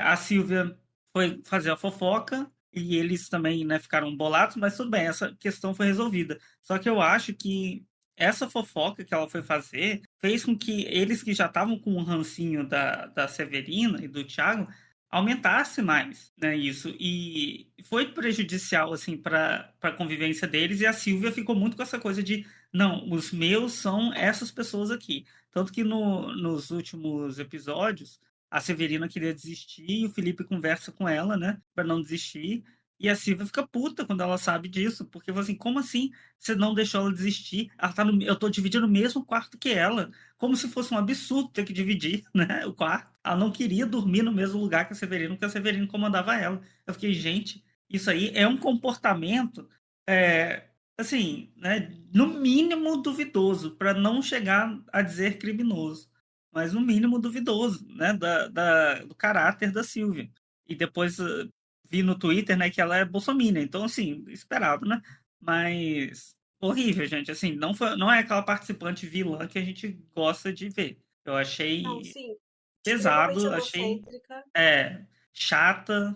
A Silvia foi fazer a fofoca e eles também, né, ficaram bolados, mas tudo bem, essa questão foi resolvida. Só que eu acho que essa fofoca que ela foi fazer fez com que eles que já estavam com o rancinho da Severina e do Thiago aumentasse mais, né, isso. E foi prejudicial, assim, para a convivência deles. E a Silvia ficou muito com essa coisa de, não, os meus são essas pessoas aqui. Tanto que nos últimos episódios, a Severina queria desistir e o Felipe conversa com ela, né, para não desistir. E a Silvia fica puta quando ela sabe disso, porque fala assim, como assim você não deixou ela desistir? Ela tá eu tô dividindo o mesmo quarto que ela, como se fosse um absurdo ter que dividir, né, o quarto. Ela não queria dormir no mesmo lugar que a Severina, porque a Severina incomodava ela. Eu fiquei, gente, isso aí é um comportamento, assim, né, no mínimo duvidoso, para não chegar a dizer criminoso, mas no mínimo duvidoso, né, do caráter da Silvia. E depois vi no Twitter, né, que ela é bolsominion, então, assim, esperado, né? Mas horrível, gente. Assim, não é aquela participante vilã que a gente gosta de ver. Eu Não, achei sim. Extremamente pesado, achei egocêntrica. chata.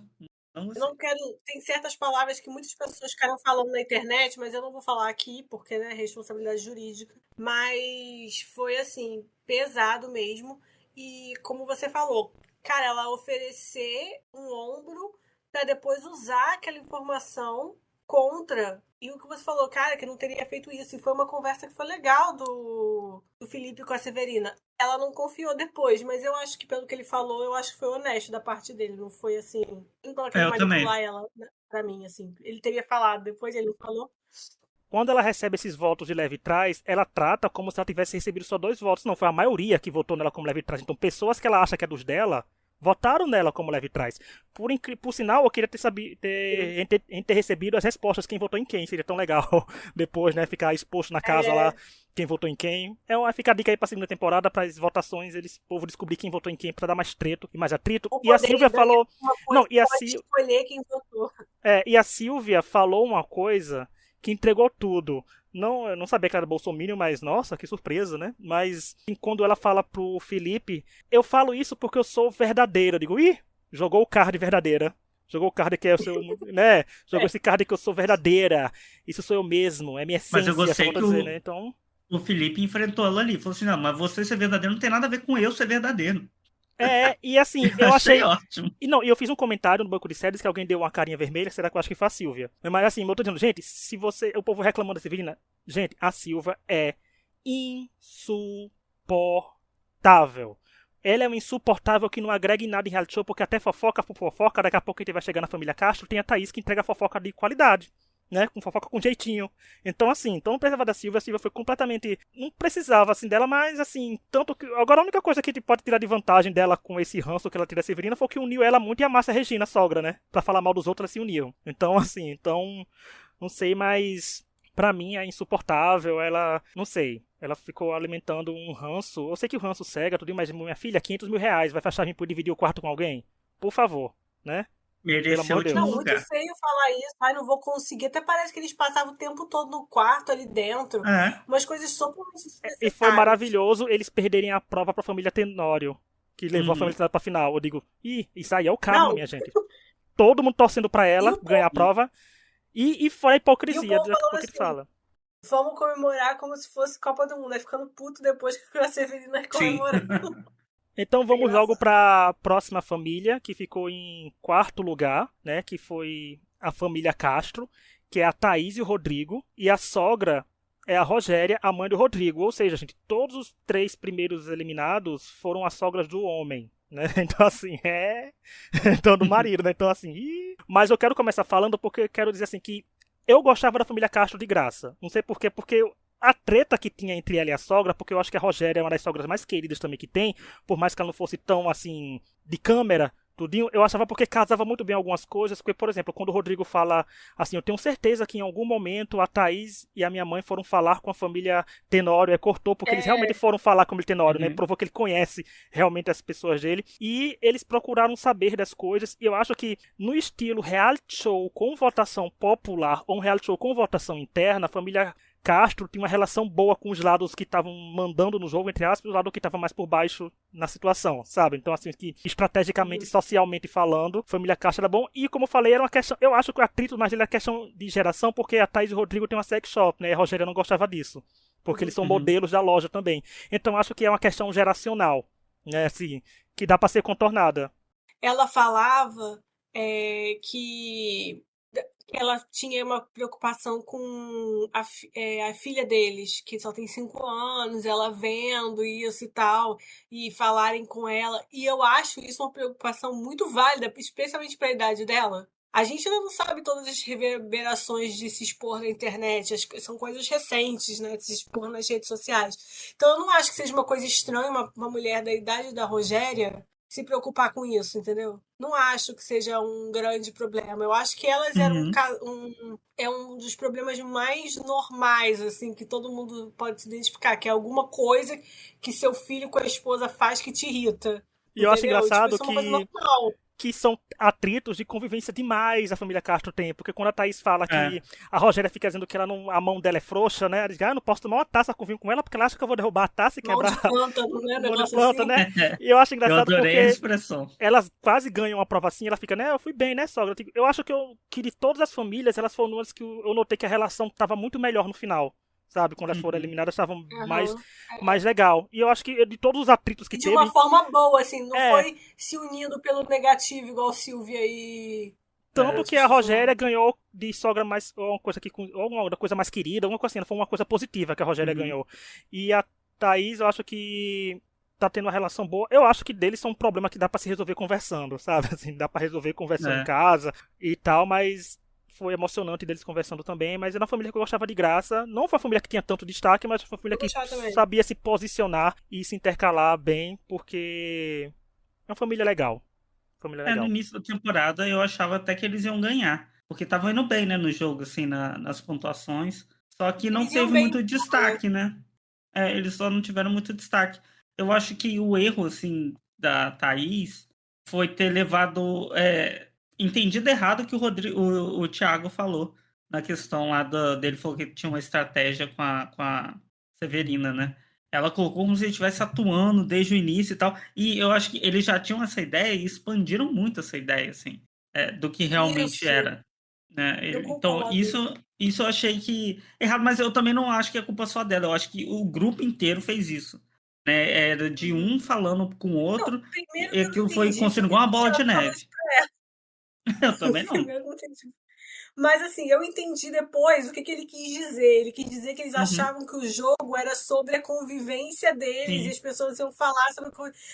Não Eu não gostei. quero. Tem certas palavras que muitas pessoas ficaram falando na internet, mas eu não vou falar aqui, porque né, é responsabilidade jurídica. Mas foi assim, pesado mesmo. E como você falou, cara, ela oferecer um ombro para depois usar aquela informação contra. E o que você falou, cara, que não teria feito isso. E foi uma conversa que foi legal do Felipe com a Severina. Ela não confiou depois, mas eu acho que pelo que ele falou, eu acho que foi honesto da parte dele. Não foi assim, não tava querendo Eu também. manipular ela, né, pra mim, assim. Ele teria falado, depois ele não falou. Quando ela recebe esses votos de leve trás, ela trata como se ela tivesse recebido só 2 votos. Não, foi a maioria que votou nela como leve trás. Então, pessoas que ela acha que é dos dela votaram nela como leve trás. Por sinal, eu queria ter recebido as respostas, quem votou em quem. Seria tão legal depois, né? Ficar exposto na casa lá, quem votou em quem. Fica a dica aí pra segunda temporada, para as votações, o povo descobrir quem votou em quem, pra dar mais treto e mais atrito. E a Silvia falou... Não, e a escolher quem votou. E a Silvia falou uma coisa que entregou tudo. Não, eu não sabia que era bolsominion, mas nossa, que surpresa, né? Mas quando ela fala pro Felipe, eu falo isso porque eu sou verdadeira. Eu digo, jogou o card verdadeira. Jogou o card que é o seu, né? Jogou esse card que eu sou verdadeira. Isso sou eu mesmo, é minha essência. Mas eu gostei que dizer, né? Então... o Felipe enfrentou ela ali. Falou assim, não, mas você ser verdadeiro não tem nada a ver com eu ser verdadeiro. E assim, eu achei ótimo. E eu fiz um comentário no banco de séries que alguém deu uma carinha vermelha, será que eu acho que foi a Silvia? Mas assim, eu tô dizendo, gente, se você... O povo reclamando da Severina, gente, a Silvia é insuportável. Ela é um insuportável que não agrega em nada em reality show, porque até fofoca por fofoca, daqui a pouco a gente vai chegar na família Castro, tem a Thaís que entrega fofoca de qualidade. Né, com fofoca com jeitinho. Então, assim, não precisava da Silvia. A Silvia foi completamente... Não precisava, assim, dela, mas, assim, tanto que... Agora, a única coisa que a gente pode tirar de vantagem dela com esse ranço que ela tira da Severina foi que uniu ela muito e a Márcia Regina, a sogra, né? Pra falar mal dos outros, elas se uniram. Então, assim, não sei, mas... Pra mim, é insuportável. Ela... Não sei. Ela ficou alimentando um ranço. Eu sei que o ranço cega, tudo, mas minha filha, R$500 mil. Vai fechar vir por dividir o quarto com alguém? Por favor, né? Mereceu de Não, muito feio falar isso. Ai, não vou conseguir. Até parece que eles passavam o tempo todo no quarto ali dentro. Umas coisas totalmente desnecessárias. E foi maravilhoso eles perderem a prova pra família Tenório, que levou a família Tenório pra final. Eu digo, isso aí é o karma, minha gente. Todo mundo torcendo pra ela ganhar a prova. E foi a hipocrisia do que ele fala. Vamos comemorar como se fosse Copa do Mundo. Aí ficando puto depois que a Severina comemorando. Então vamos logo para a próxima família, que ficou em quarto lugar, né? Que foi a família Castro, que é a Thaís e o Rodrigo. E a sogra é a Rogéria, a mãe do Rodrigo. Ou seja, gente, todos os 3 primeiros eliminados foram as sogras do homem. Né? Então, assim, então, do marido, né? Então, assim... Mas eu quero começar falando porque eu quero dizer assim que eu gostava da família Castro de graça. Não sei por quê, porque... A treta que tinha entre ela e a sogra, porque eu acho que a Rogéria é uma das sogras mais queridas também que tem, por mais que ela não fosse tão, assim, de câmera, tudinho, eu achava porque casava muito bem algumas coisas, porque, por exemplo, quando o Rodrigo fala assim, eu tenho certeza que em algum momento a Thaís e a minha mãe foram falar com a família Tenório, cortou, porque eles realmente foram falar com o Tenório, né, provou que ele conhece realmente as pessoas dele, e eles procuraram saber das coisas, e eu acho que no estilo reality show com votação popular, ou um reality show com votação interna, a família Castro tinha uma relação boa com os lados que estavam mandando no jogo, entre aspas, e o lado que estava mais por baixo na situação, sabe? Então, assim, que estrategicamente, socialmente falando, família Castro era bom. E, como eu falei, era uma questão... Eu acho que o atrito mais dele é questão de geração, porque a Thaís e o Rodrigo têm uma sex shop, né? E a Rogéria não gostava disso, porque eles são modelos da loja também. Então, acho que é uma questão geracional, né? Assim, que dá para ser contornada. Ela falava que... ela tinha uma preocupação com a filha deles, que só tem 5 anos, ela vendo isso e tal, e falarem com ela. E eu acho isso uma preocupação muito válida, especialmente para a idade dela. A gente ainda não sabe todas as reverberações de se expor na internet, são coisas recentes, né, de se expor nas redes sociais. Então eu não acho que seja uma coisa estranha uma mulher da idade da Rogéria se preocupar com isso, entendeu? Não acho que seja um grande problema. Eu acho que elas eram um dos problemas mais normais, assim, que todo mundo pode se identificar, que é alguma coisa que seu filho com a esposa faz que te irrita. E eu acho engraçado tipo, isso é uma coisa normal. Que são atritos de convivência demais a família Castro tem, porque quando a Thaís fala que a Rogéria fica dizendo que a mão dela é frouxa, né? Ela diz, eu não posso tomar uma taça com vinho com ela porque ela acha que eu vou derrubar a taça e quebrar planta, né? E eu acho engraçado eu adorei porque a expressão. Elas quase ganham uma prova assim, ela fica, né? Eu fui bem, né, sogra? Eu acho que de todas as famílias, elas foram umas que eu notei que a relação estava muito melhor no final. Sabe, quando elas foram eliminadas, estavam mais legal. E eu acho que de todos os atritos que de teve... uma forma boa, assim, não foi se unindo pelo negativo, igual Silvia e... Tanto que a Rogéria ganhou de sogra mais... Ou uma coisa mais querida, alguma coisa assim. Foi uma coisa positiva que a Rogéria ganhou. E a Thaís, eu acho que tá tendo uma relação boa. Eu acho que deles são um problema que dá pra se resolver conversando, sabe? Assim, dá pra resolver conversando em casa e tal, mas... Foi emocionante deles conversando também, mas era uma família que eu gostava de graça. Não foi uma família que tinha tanto destaque, mas foi uma família que sabia se posicionar e se intercalar bem, porque é uma família legal. Família No legal. início da temporada eu achava até que eles iam ganhar, porque estavam indo bem, né, no jogo, assim, nas pontuações. Só que não Eles iam teve bem, muito destaque, né? Eles só não tiveram muito destaque. Eu acho que o erro, assim, da Thaís foi ter levado. Entendido errado o que o Thiago falou na questão lá dele, falou que tinha uma estratégia com a Severina, né? Ela colocou como se ele estivesse atuando desde o início e tal. E eu acho que eles já tinham essa ideia e expandiram muito essa ideia, assim, do que realmente isso, era. Né? eu Então, concordo. isso eu achei que errado, mas eu também não acho que é culpa só dela. Eu acho que o grupo inteiro fez isso. Né? Era de Uhum. um falando com o Não, outro, primeiro e que eu não aquilo foi entendi construindo por que igual que uma o bola de Thiago falou neve. isso pra ela. Eu também não. Primeiro eu não entendi. Mas assim, eu entendi depois o que ele quis dizer. Ele quis dizer que eles Uhum, achavam que o jogo era sobre a convivência deles e sim. as pessoas iam falar sobre.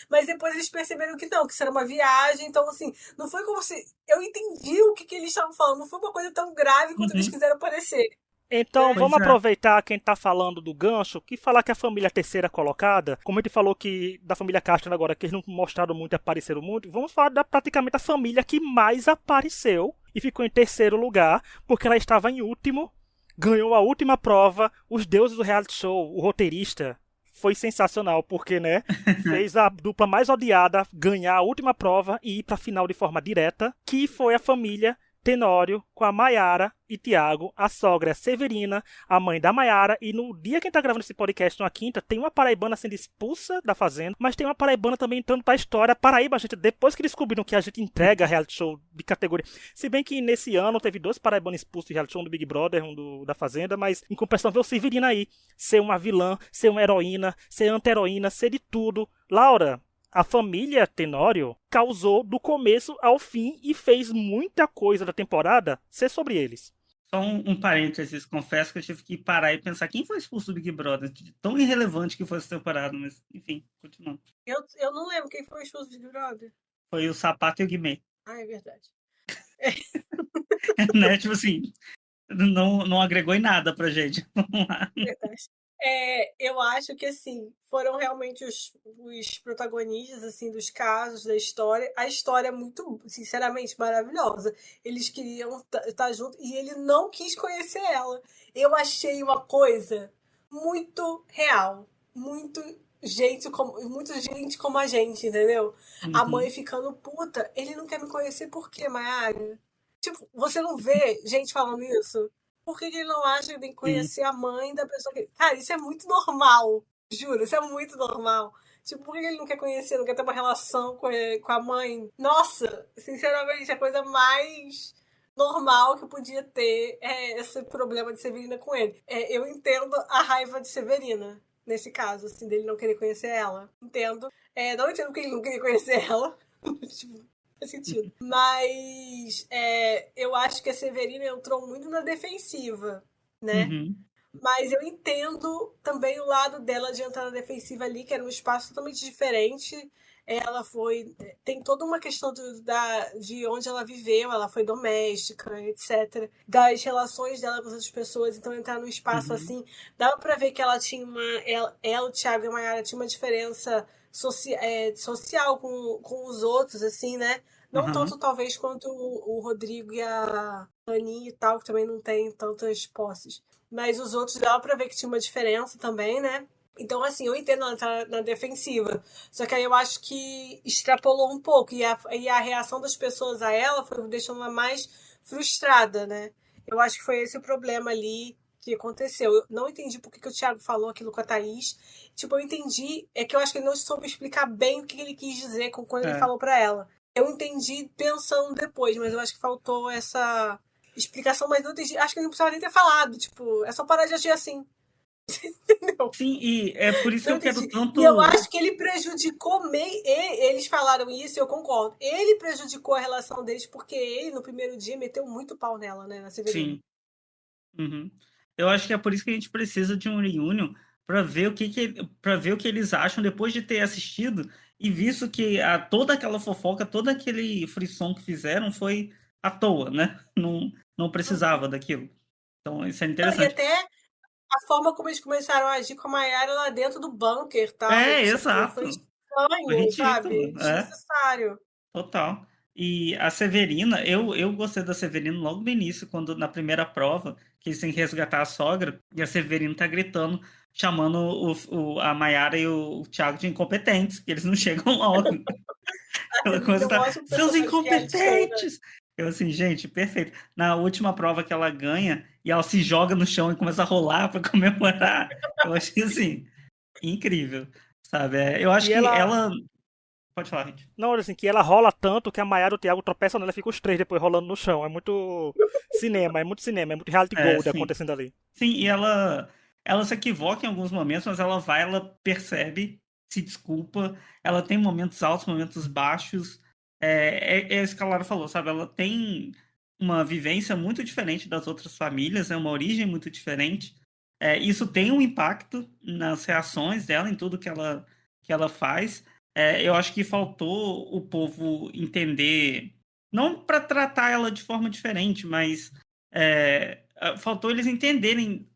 Mas depois eles perceberam que não, que isso era uma viagem. Então, assim, não foi como se. Eu entendi o que eles estavam falando. Não foi uma coisa tão grave quanto eles Uhum, quiseram parecer. Então, Né? vamos pois é. aproveitar quem tá falando do gancho, que falar que a família terceira colocada, como a gente falou que da família Castro agora, que eles não mostraram muito e apareceram muito, vamos falar da praticamente a família que mais apareceu e ficou em terceiro lugar, porque ela estava em último, ganhou a última prova, os deuses do reality show, o roteirista, foi sensacional, porque, né, fez a dupla mais odiada ganhar a última prova e ir pra final de forma direta, que foi a família Tenório com a Maiara e Tiago, a sogra Severina, a mãe da Maiara, e no dia que a gente tá gravando esse podcast, na quinta, tem uma paraibana sendo expulsa da fazenda, mas tem uma paraibana também entrando pra história. Paraíba, gente, depois que descobriram que a gente entrega reality show de categoria, se bem que nesse ano teve 2 paraibanos expulsos de reality show, um do Big Brother, um da Fazenda, mas em compensação ver o Severina aí, ser uma vilã, ser uma heroína, ser anti-heroína, ser de tudo. Laura, a família Tenório causou do começo ao fim e fez muita coisa da temporada ser sobre eles. Só um parênteses, confesso que eu tive que parar e pensar quem foi expulso do Big Brother, de tão irrelevante que foi essa temporada, mas enfim, continuando. Eu não lembro quem foi o expulso do Big Brother. Foi o Sapato e o Guimê. Ah, é verdade. Né? Tipo assim, não agregou em nada pra gente. Vamos lá. Verdade. Eu acho que assim foram realmente os protagonistas assim dos casos da história. A história é muito, sinceramente, maravilhosa. Eles queriam estar juntos e ele não quis conhecer ela. Eu achei uma coisa muito real, muito gente como a gente, entendeu? A mãe Uhum, ficando puta. Ele não quer me conhecer por quê, Mayara? Tipo, você não vê gente falando isso? Por que ele não acha que tem que sim. conhecer a mãe da pessoa que. Cara, isso é muito normal. Juro, isso é muito normal. Tipo, por que ele não quer conhecer, não quer ter uma relação com a mãe? Nossa, sinceramente, a coisa mais normal que eu podia ter é esse problema de Severina com ele. Eu entendo a raiva de Severina, nesse caso, assim, dele não querer conhecer ela. Entendo. Não entendo porque ele não queria conhecer ela. Tipo, faz sentido. Mas eu acho que a Severina entrou muito na defensiva, né? Uhum, Mas eu entendo também o lado dela de entrar na defensiva ali, que era um espaço totalmente diferente. Ela foi. Tem toda uma questão de onde ela viveu, ela foi doméstica, etc. Das relações dela com as outras pessoas, então entrar num espaço uhum, assim. Dava pra ver que ela tinha uma. O Thiago e a Mayara tinham uma diferença social com os outros, assim, né? Não uhum, tanto, talvez, quanto o Rodrigo e a Aninha e tal, que também não tem tantas posses. Mas os outros dava pra ver que tinha uma diferença também, né? Então, assim, eu entendo ela tá na defensiva. Só que aí eu acho que extrapolou um pouco. E a reação das pessoas a ela foi deixando ela mais frustrada, né? Eu acho que foi esse o problema ali que aconteceu. Eu não entendi por que o Thiago falou aquilo com a Thaís. Tipo, eu entendi. É que eu acho que ele não soube explicar bem o que ele quis dizer quando ele é. falou pra ela. Eu entendi pensando depois, mas eu acho que faltou essa explicação, mas não entendi. Acho que ele não precisava nem ter falado. Tipo, é só parar de agir assim. Entendeu? Sim, e é por isso que Não eu quero entendi. E eu tanto. acho que ele prejudicou eles falaram isso, eu concordo. Ele prejudicou a relação deles porque ele, no primeiro dia, meteu muito pau nela, né, na Severina. Sim. Uhum. Eu acho que é por isso que a gente precisa de um reunion para ver para ver o que eles acham depois de ter assistido e visto que toda aquela fofoca, todo aquele frisson que fizeram foi à toa, né? Não precisava Uhum. daquilo. Então, isso é Não, e interessante. até a forma como eles começaram a agir com a Mayara lá dentro do bunker e tal, É, tipo, foi exato. Foi estranho, ridículo. sabe? É, Desnecessário. total. E a Severina, eu gostei da Severina logo no início, quando na primeira prova, que eles têm que resgatar a sogra, e a Severina tá gritando, chamando a Mayara e o Thiago de incompetentes, que eles não chegam logo. A Aquela Severina coisa é um tá, ótimo seus personagem de reality show, né? incompetentes! Eu assim, gente, perfeito. Na última prova que ela ganha, e ela se joga no chão e começa a rolar pra comemorar, eu achei assim, incrível, sabe? Eu acho E que ela. ela. Pode falar, gente. Não, assim, que ela rola tanto que a Mayara e o Thiago tropeçam nela e ficam os três depois rolando no chão. É muito cinema, é muito reality É, gold sim. acontecendo ali. Sim, e ela se equivoca em alguns momentos, mas ela percebe, se desculpa, ela tem momentos altos, momentos baixos. É isso que a Lara falou, sabe? Ela tem uma vivência muito diferente das outras famílias, é uma origem muito diferente. Isso tem um impacto nas reações dela, em tudo que ela faz. Eu acho que faltou o povo entender, não para tratar ela de forma diferente, mas faltou eles entenderem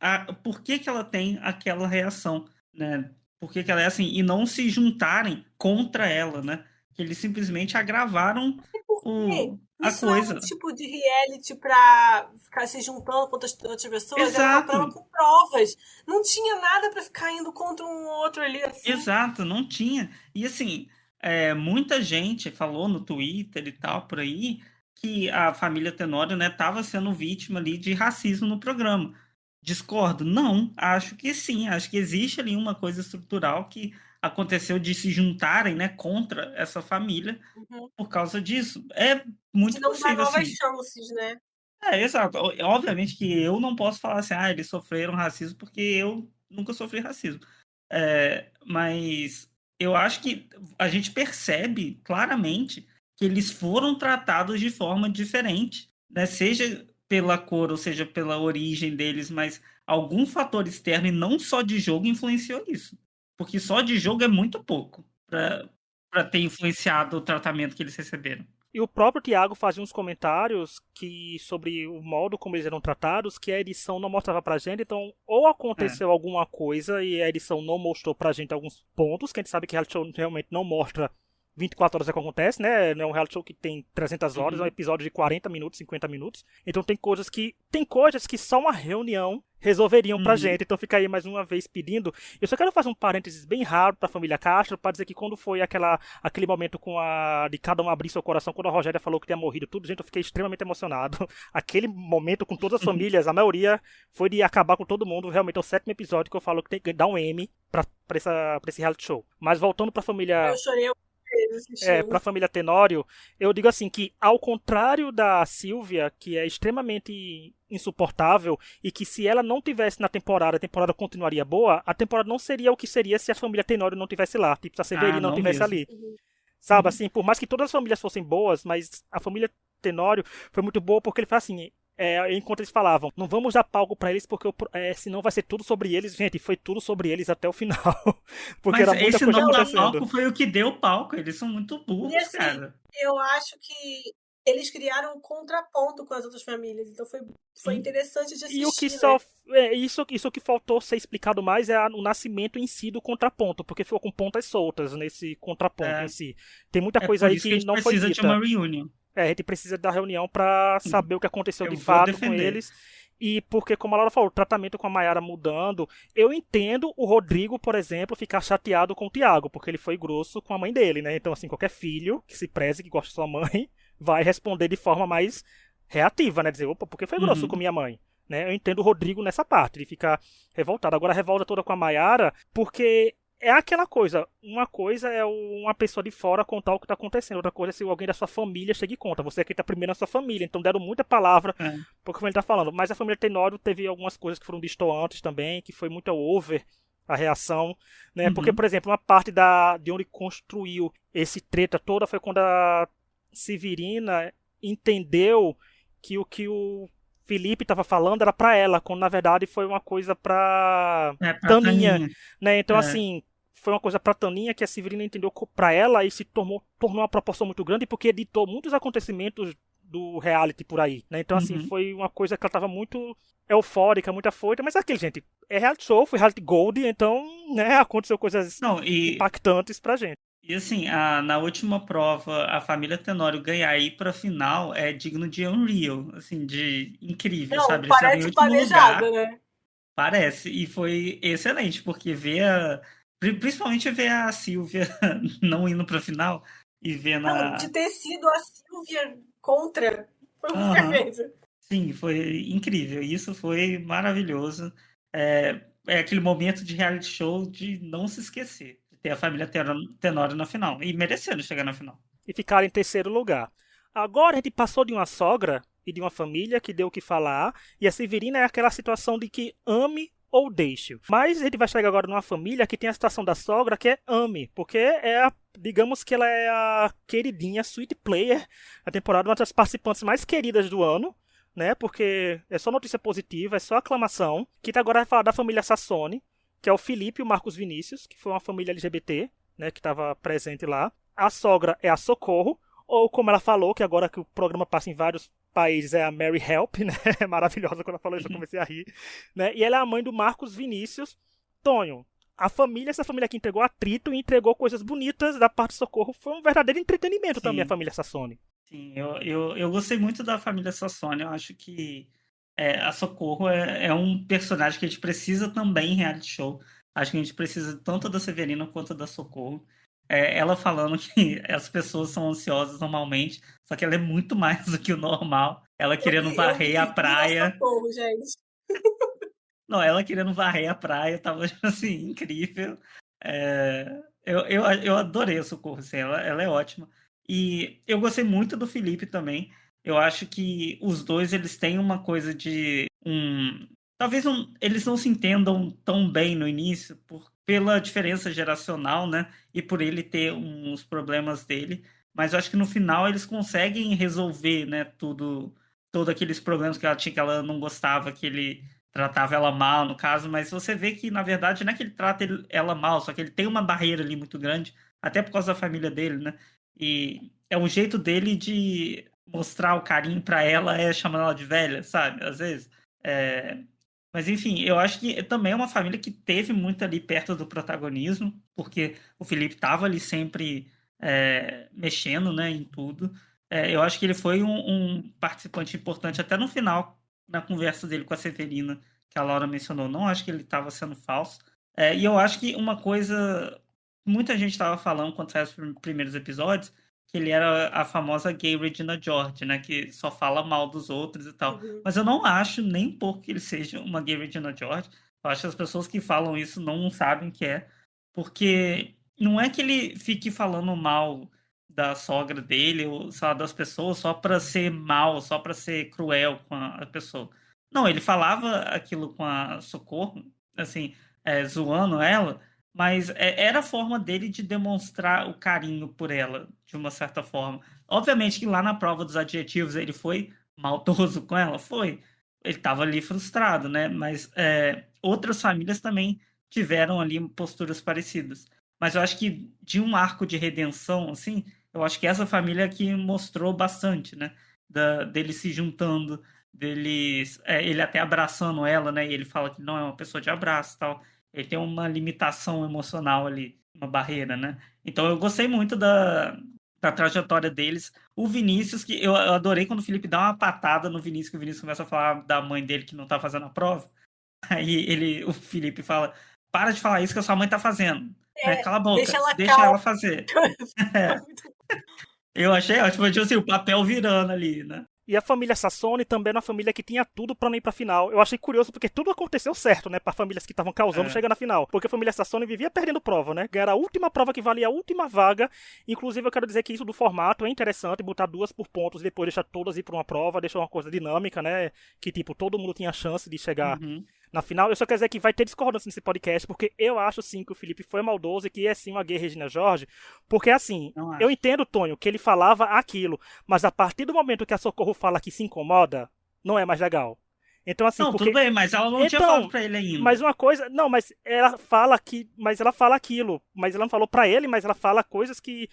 por que que ela tem aquela reação, né? Por que que ela é assim, e não se juntarem contra ela, né? Que eles simplesmente agravaram Porque a isso é um coisa. tipo de reality pra ficar se juntando contra as outras pessoas, era uma Exato, prova com provas. Não tinha nada pra ficar indo contra um outro ali assim. exato, não tinha. E assim, muita gente falou no Twitter e tal, por aí, que a família Tenório, né, estava sendo vítima ali de racismo no programa. Discordo? Não, acho que sim, acho que existe ali uma coisa estrutural que aconteceu de se juntarem, né, contra essa família Uhum. por causa disso. É De muito não dar possível, novas assim. chances, né? Exato. Obviamente que eu não posso falar assim, eles sofreram racismo, porque eu nunca sofri racismo. Mas eu acho que a gente percebe claramente que eles foram tratados de forma diferente, né? Seja pela cor ou seja pela origem deles, mas algum fator externo e não só de jogo influenciou isso. Porque só de jogo é muito pouco para ter influenciado o tratamento que eles receberam. E o próprio Thiago fazia uns comentários que sobre o modo como eles eram tratados, que a edição não mostrava pra gente. Então, ou É. aconteceu alguma coisa e a edição não mostrou pra gente alguns pontos, que a gente sabe que reality show realmente não mostra 24 horas é que acontece, né? Não é um reality show que tem 300 horas, é um Uhum. episódio de 40 minutos, 50 minutos. Então tem coisas que só uma reunião resolveriam pra Uhum. gente. Então fica aí mais uma vez pedindo. Eu só quero fazer um parênteses bem raro pra família Castro, pra dizer que quando foi aquele momento de cada um abrir seu coração, quando a Rogéria falou que tinha morrido tudo, gente, eu fiquei extremamente emocionado. Aquele momento com todas as famílias, a maioria foi de acabar com todo mundo. Realmente é o 7º episódio que eu falo que tem que dar um M pra esse reality show. Mas voltando pra família Eu chorei algumas vezes para a assistindo. família Tenório, eu digo assim que, ao contrário da Silvia, que é extremamente insuportável, e que se ela não tivesse na temporada, a temporada continuaria boa, a temporada não seria o que seria se a família Tenório não tivesse lá, tipo, se a Severina não Não tivesse mesmo. ali. Uhum. Sabe, Uhum. assim, por mais que todas as famílias fossem boas, mas a família Tenório foi muito boa porque ele faz assim. Enquanto eles falavam, não vamos dar palco pra eles porque senão vai ser tudo sobre eles. Gente, foi tudo sobre eles até o final. Porque Mas era muita esse coisa não Não, dar acontecendo. palco foi o que deu palco. Eles são muito e burros, assim, cara. eu acho que eles criaram um contraponto com as outras famílias, então foi Sim. interessante de E o que assistir, só. né? Isso que faltou ser explicado mais é o nascimento em si do contraponto, porque ficou com pontas soltas nesse contraponto em É, si. Tem muita é coisa por aí isso que a que gente não foi precisa de uma dita. reunion. A gente precisa da reunião pra Sim. saber o que aconteceu Eu de vou fato com defender. eles. E porque, como a Laura falou, o tratamento com a Mayara mudando. Eu entendo o Rodrigo, por exemplo, ficar chateado com o Thiago, porque ele foi grosso com a mãe dele, né? Então, assim, qualquer filho que se preze, que gosta de sua mãe, vai responder de forma mais reativa, né? Dizer, opa, por que foi grosso com Uhum. minha mãe? Né? Eu entendo o Rodrigo nessa parte, de ficar revoltado. Agora a revolta toda com a Mayara, porque é aquela coisa. Uma coisa é uma pessoa de fora contar o que está acontecendo. Outra coisa é se alguém da sua família chega e conta. Você aqui está primeiro na sua família. Então deram muita palavra É. porque ele está falando. Mas a família Tenório teve algumas coisas que foram destoantes também, que foi muito over a reação, né? Porque, por Uhum. exemplo, uma parte de onde construiu esse treta toda foi quando a Severina entendeu que o Felipe estava falando era para ela, quando na verdade foi uma coisa para Pra Taninha, Taninha. né? Então É. assim, foi uma coisa para Taninha que a Severina entendeu para ela e se tornou uma proporção muito grande porque editou muitos acontecimentos do reality por aí, né? Então assim, Uhum. foi uma coisa que ela tava muito eufórica, muito afoita, mas aquele, gente, é reality show, foi reality gold, então, né, aconteceu coisas Não, e impactantes pra gente. E assim, na última prova, a família Tenório ganhar e ir pra final é digno de Unreal, assim, de incrível, Não, sabe? Eles estavam em parece último planejado, lugar, né? parece, e foi excelente, porque principalmente ver a Silvia não indo pra final e ver Não, de na. ter sido a Silvia contra, foi muito Aham, perfeito. sim, foi incrível, isso foi maravilhoso. É aquele momento de reality show de não se esquecer, de ter a família Tenório na final, e merecendo chegar na final. E ficaram em terceiro lugar. Agora a gente passou de uma sogra e de uma família que deu o que falar, e a Severina é aquela situação de que ame ou deixe. Mas a gente vai chegar agora numa família que tem a situação da sogra que é ame, porque digamos que ela é a queridinha, sweet player da temporada, uma das participantes mais queridas do ano, né? Porque é só notícia positiva, é só aclamação. Que tá agora vai falar da família Sassoni, que é o Felipe e o Marcos Vinícius, que foi uma família LGBT, né, que estava presente lá. A sogra é a Socorro, ou como ela falou, que agora que o programa passa em vários países, é a Mary Help, né? É maravilhosa. Quando ela falou isso, eu comecei a rir. Né? E ela é a mãe do Marcos Vinícius. Tonho, essa família que entregou atrito e entregou coisas bonitas da parte do Socorro, foi um verdadeiro entretenimento também, a Sim. família Sassoni. Sim, eu gostei muito da família Sassoni. Eu acho que a Socorro é um personagem que a gente precisa também em reality show. Acho que a gente precisa tanto da Severina quanto da Socorro. Ela falando que as pessoas são ansiosas normalmente, só que ela é muito mais do que o normal. Ela querendo Eu varrer a vivi a praia. Socorro, gente. Não, ela querendo varrer a praia, tava assim, incrível. Eu adorei a Socorro, assim, ela é ótima. E eu gostei muito do Felipe também. Eu acho que os dois eles têm uma coisa de talvez eles não se entendam tão bem no início pela diferença geracional, né? E por ele ter uns problemas dele. Mas eu acho que no final eles conseguem resolver, né? Todos aqueles problemas que ela tinha, que ela não gostava, que ele tratava ela mal, no caso, mas você vê que, na verdade, não é que ele trata ela mal, só que ele tem uma barreira ali muito grande, até por causa da família dele, né? E é um jeito dele de mostrar o carinho pra ela é chamando ela de velha, sabe? Às vezes. É, Mas, enfim, eu acho que também é uma família que teve muito ali perto do protagonismo, porque o Felipe tava ali sempre mexendo, né, em tudo. Eu acho que ele foi um participante importante até no final, na conversa dele com a Severina, que a Laura mencionou. Não acho que ele estava sendo falso. E eu acho que uma coisa. Muita gente estava falando quando saiu os primeiros episódios, que ele era a famosa gay Regina George, né? Que só fala mal dos outros e tal. Uhum. Mas eu não acho nem um pouco que ele seja uma gay Regina George. Eu acho que as pessoas que falam isso não sabem que é. Porque não é que ele fique falando mal da sogra dele ou sei lá, das pessoas só para ser mal, só para ser cruel com a pessoa. Não, ele falava aquilo com a Socorro, assim, zoando ela, mas era a forma dele de demonstrar o carinho por ela, de uma certa forma. Obviamente que lá na prova dos adjetivos ele foi maldoso com ela, foi. Ele estava ali frustrado, né? Mas outras famílias também tiveram ali posturas parecidas. Mas eu acho que de um arco de redenção, assim, eu acho que essa família que mostrou bastante, né? Dele se juntando, ele até abraçando ela, né? E ele fala que não é uma pessoa de abraço e tal. Ele tem uma limitação emocional ali, uma barreira, né? Então eu gostei muito da trajetória deles. O Vinícius, que eu adorei quando o Felipe dá uma patada no Vinícius, que o Vinícius começa a falar da mãe dele que não tá fazendo a prova. Aí o Felipe fala: para de falar isso que a sua mãe tá fazendo. Cala a Deixa boca, ela deixa calma. ela fazer. Foi É, muito eu achei ótimo, tipo assim, o papel virando ali, né? E a família Sassoni também era uma família que tinha tudo pra não ir pra final. Eu achei curioso porque tudo aconteceu certo, né? Pra famílias que estavam causando É. chegar na final. Porque a família Sassoni vivia perdendo prova, né? Ganhar a última prova que valia a última vaga. Inclusive, eu quero dizer que isso do formato é interessante, botar duas por pontos e depois deixar todas ir pra uma prova, deixar uma coisa dinâmica, né? Que, tipo, todo mundo tinha chance de chegar Uhum. na final. Eu só quero dizer que vai ter discordância nesse podcast, porque eu acho sim que o Felipe foi maldoso e que é sim uma gay Regina Jorge. Porque assim, Não eu acho. entendo, Tonho, que ele falava aquilo, mas a partir do momento que a Socorro fala que se incomoda, não é mais legal. Então, assim, Não, tudo porque. bem, mas ela não tinha falado Então, pra ele mas ainda. uma coisa. Não, mas ela fala que. Mas ela fala aquilo. Mas ela não falou pra ele, mas ela fala coisas que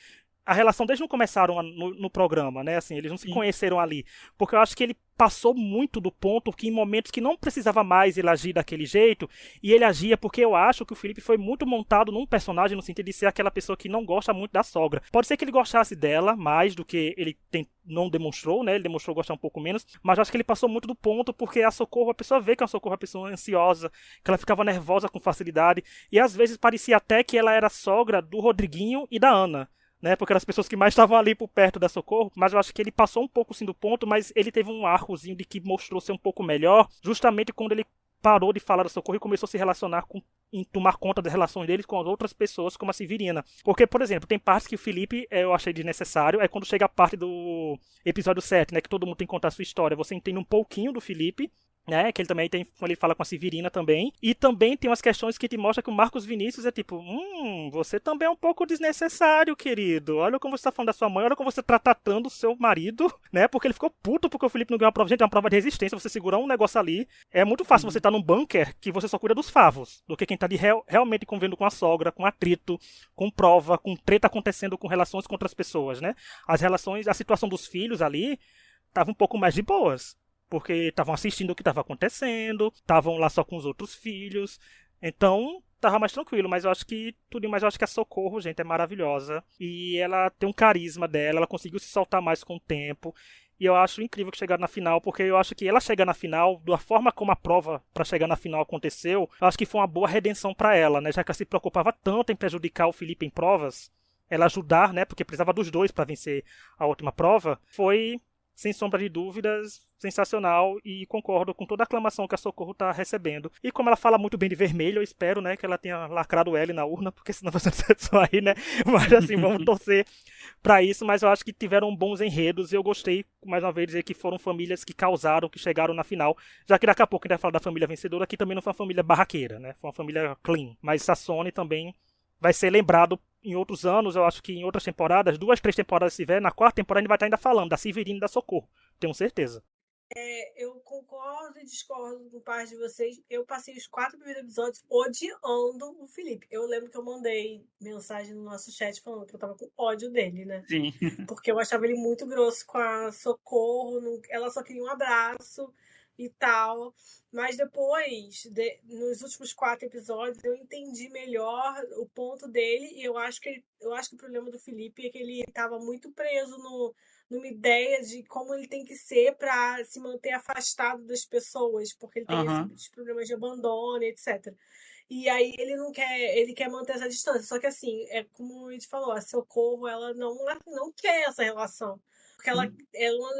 a relação deles não começaram no programa, né? Assim, eles não se Sim. conheceram ali. Porque eu acho que ele passou muito do ponto que em momentos que não precisava mais ele agir daquele jeito, e ele agia porque eu acho que o Felipe foi muito montado num personagem no sentido de ser aquela pessoa que não gosta muito da sogra. Pode ser que ele gostasse dela mais do que ele não demonstrou, né? Ele demonstrou gostar um pouco menos, mas eu acho que ele passou muito do ponto porque a Socorro, a pessoa vê que a Socorro é uma pessoa ansiosa, que ela ficava nervosa com facilidade, e às vezes parecia até que ela era sogra do Rodriguinho e da Ana, né? Porque eram as pessoas que mais estavam ali por perto da Socorro, mas eu acho que ele passou um pouco sim do ponto, mas ele teve um arcozinho de que mostrou ser um pouco melhor, justamente quando ele parou de falar da Socorro e começou a se relacionar em tomar conta das relações dele com as outras pessoas, como a Severina. Porque, por exemplo, tem partes que o Felipe eu achei desnecessário, é quando chega a parte do episódio 7, né, que todo mundo tem que contar a sua história, você entende um pouquinho do Felipe, né, que ele também tem, quando ele fala com a Severina também, e também tem umas questões que te mostram que o Marcos Vinícius é tipo, você também é um pouco desnecessário, querido, olha como você tá falando da sua mãe, olha como você tá tratando o seu marido, né, porque ele ficou puto porque o Felipe não ganhou uma prova, gente, é uma prova de resistência, você segurar um negócio ali, é muito fácil você estar num bunker que você só cuida dos favos, do que quem tá ali realmente convivendo com a sogra, com atrito, com prova, com treta acontecendo com relações com outras pessoas, né, as relações, a situação dos filhos ali, tava um pouco mais de boas, porque estavam assistindo o que estava acontecendo, estavam lá só com os outros filhos, então tava mais tranquilo, mas eu acho que tudo, mas eu acho que a Socorro, gente, é maravilhosa e ela tem um carisma dela, ela conseguiu se soltar mais com o tempo. E eu acho incrível que chegar na final, porque eu acho que ela chegar na final, da forma como a prova para chegar na final aconteceu, eu acho que foi uma boa redenção para ela, né? Já que ela se preocupava tanto em prejudicar o Felipe em provas, ela ajudar, né? Porque precisava dos dois para vencer a última prova, foi sem sombra de dúvidas, sensacional e concordo com toda a aclamação que a Socorro está recebendo. E como ela fala muito bem de vermelho, eu espero, né, que ela tenha lacrado o L na urna, porque senão vai ser só aí, né? Mas assim, vamos torcer para isso, mas eu acho que tiveram bons enredos e eu gostei, mais uma vez, dizer que foram famílias que causaram, que chegaram na final, já que daqui a pouco a gente vai falar da família vencedora, aqui também não foi uma família barraqueira, né? Foi uma família clean, mas Sassone também vai ser lembrado em outros anos, eu acho que em outras temporadas, 2, 3 temporadas se tiver, na quarta temporada a gente vai estar ainda falando da Severina e da Socorro, tenho certeza. Eu concordo e discordo com parte de vocês. Eu passei os 4 primeiros episódios odiando o Felipe. Eu lembro que eu mandei mensagem no nosso chat falando que eu tava com ódio dele, né? Sim. Porque eu achava ele muito grosso com a Socorro, ela só queria um abraço e tal. Mas depois, nos últimos 4 episódios, eu entendi melhor o ponto dele e eu acho que o problema do Felipe é que ele estava muito preso numa ideia de como ele tem que ser para se manter afastado das pessoas, porque ele tem esses problemas de abandono, etc. E aí ele quer manter essa distância. Só que assim, é como a gente falou, a Socorro, ela não quer essa relação. Porque ela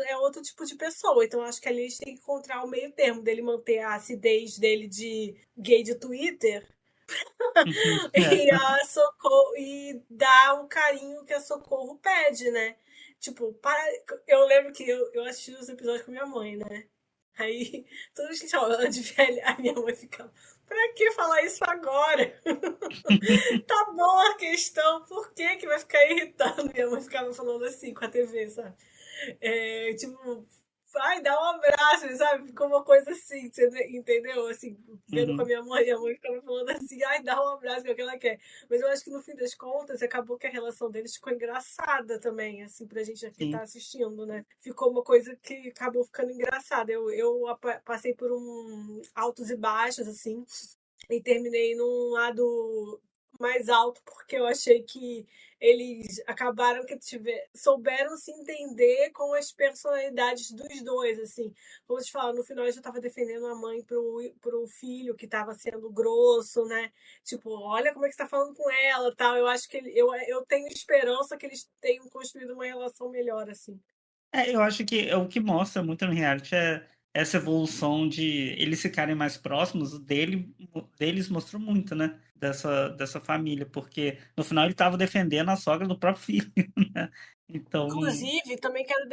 é outro tipo de pessoa. Então acho que ali a gente tem que encontrar o meio termo dele manter a acidez dele de gay de Twitter e a Socorro e dar o carinho que a Socorro pede, né? Tipo, eu lembro que eu assisti os episódios com minha mãe, né? Aí, toda vez que chamava de velha, a minha mãe ficava, pra que falar isso agora? Tá boa a questão, por que vai ficar irritando? Minha mãe ficava falando assim com a TV, sabe? Tipo, vai, dá um abraço, sabe? Ficou uma coisa assim, você entendeu? Assim, vendo com a mãe ficava falando assim, ai, dá um abraço, que é o que ela quer. Mas eu acho que no fim das contas, acabou que a relação deles ficou engraçada também, assim, pra gente aqui Sim. tá assistindo, né? Ficou uma coisa que acabou ficando engraçada. Eu passei por altos e baixos, assim, e terminei num lado mais alto, porque eu achei que eles acabaram que souberam se entender com as personalidades dos dois, assim. Vamos falar, no final eu já tava defendendo a mãe pro filho que tava sendo grosso, né? Tipo, olha como é que você tá falando com ela, tal. Eu acho que eu tenho esperança que eles tenham construído uma relação melhor, assim. Eu acho que o que mostra muito no reality é essa evolução de eles ficarem mais próximos, deles mostrou muito, né? Dessa família, porque no final ele estava defendendo a sogra do próprio filho, né? Então, Inclusive, também quero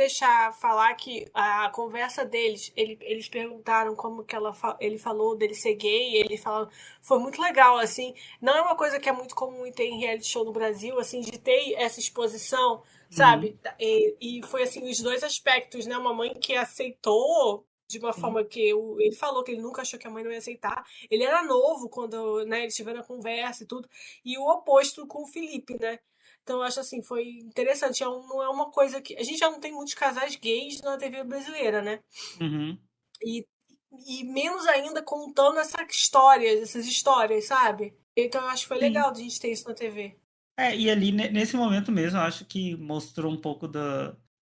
falar que a conversa deles, eles perguntaram como que ele falou dele ser gay, e ele falou, foi muito legal, assim, não é uma coisa que é muito comum em ter em reality show no Brasil, assim, de ter essa exposição, sabe? E foi, assim, os dois aspectos, né? Uma mãe que aceitou de uma sim, forma que ele falou que ele nunca achou que a mãe não ia aceitar. Ele era novo quando, né, eles tiveram a conversa e tudo. E o oposto com o Felipe, né? Então eu acho assim, foi interessante. Não é uma coisa que. A gente já não tem muitos casais gays na TV brasileira, né? Uhum. E, e menos ainda contando essas histórias, sabe? Então eu acho que foi Sim. legal de a gente ter isso na TV. E ali nesse momento mesmo, eu acho que mostrou um pouco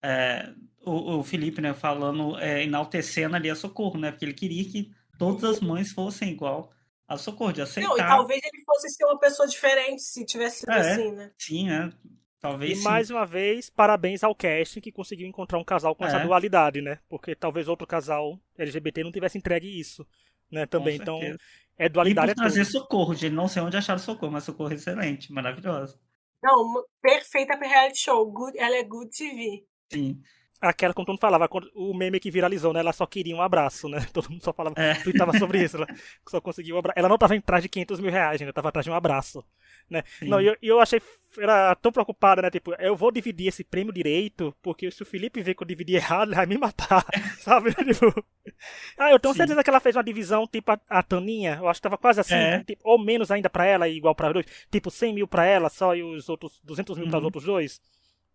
é, o Felipe, né, falando, enaltecendo ali a Socorro, né, porque ele queria que todas as mães fossem igual a Socorro, de Não, e aceitar. talvez ele fosse ser uma pessoa diferente se tivesse sido É, assim, né? sim, né, E talvez sim. mais uma vez, parabéns ao casting que conseguiu encontrar um casal com essa É, dualidade, né? Porque talvez outro casal LGBT não tivesse entregue isso, né? com Também. Então, certeza. dualidade E por é trazer tudo. Socorro, gente, não sei onde acharam Socorro, mas Socorro é excelente, maravilhosa. Não, perfeita pra reality show. Ela é good TV. Sim. Aquela, como todo mundo falava, o meme que viralizou, né? Ela só queria um abraço, né? Todo mundo só falava, É, tweetava sobre isso. Ela só conseguiu um abraço. Ela não tava atrás de 500 mil reais, ainda tava atrás de um abraço, né? Não, e sim, eu achei, era tão preocupada, né? Tipo, eu vou dividir esse prêmio direito, porque se o Felipe ver que eu dividi errado, ele vai me matar, sabe? Tipo, eu tenho sim. certeza que ela fez uma divisão tipo a Taninha, eu acho que tava quase assim, É, tipo, ou menos ainda pra ela e igual pra dois, tipo 100 mil pra ela só e os outros 200 mil para os uhum, outros dois.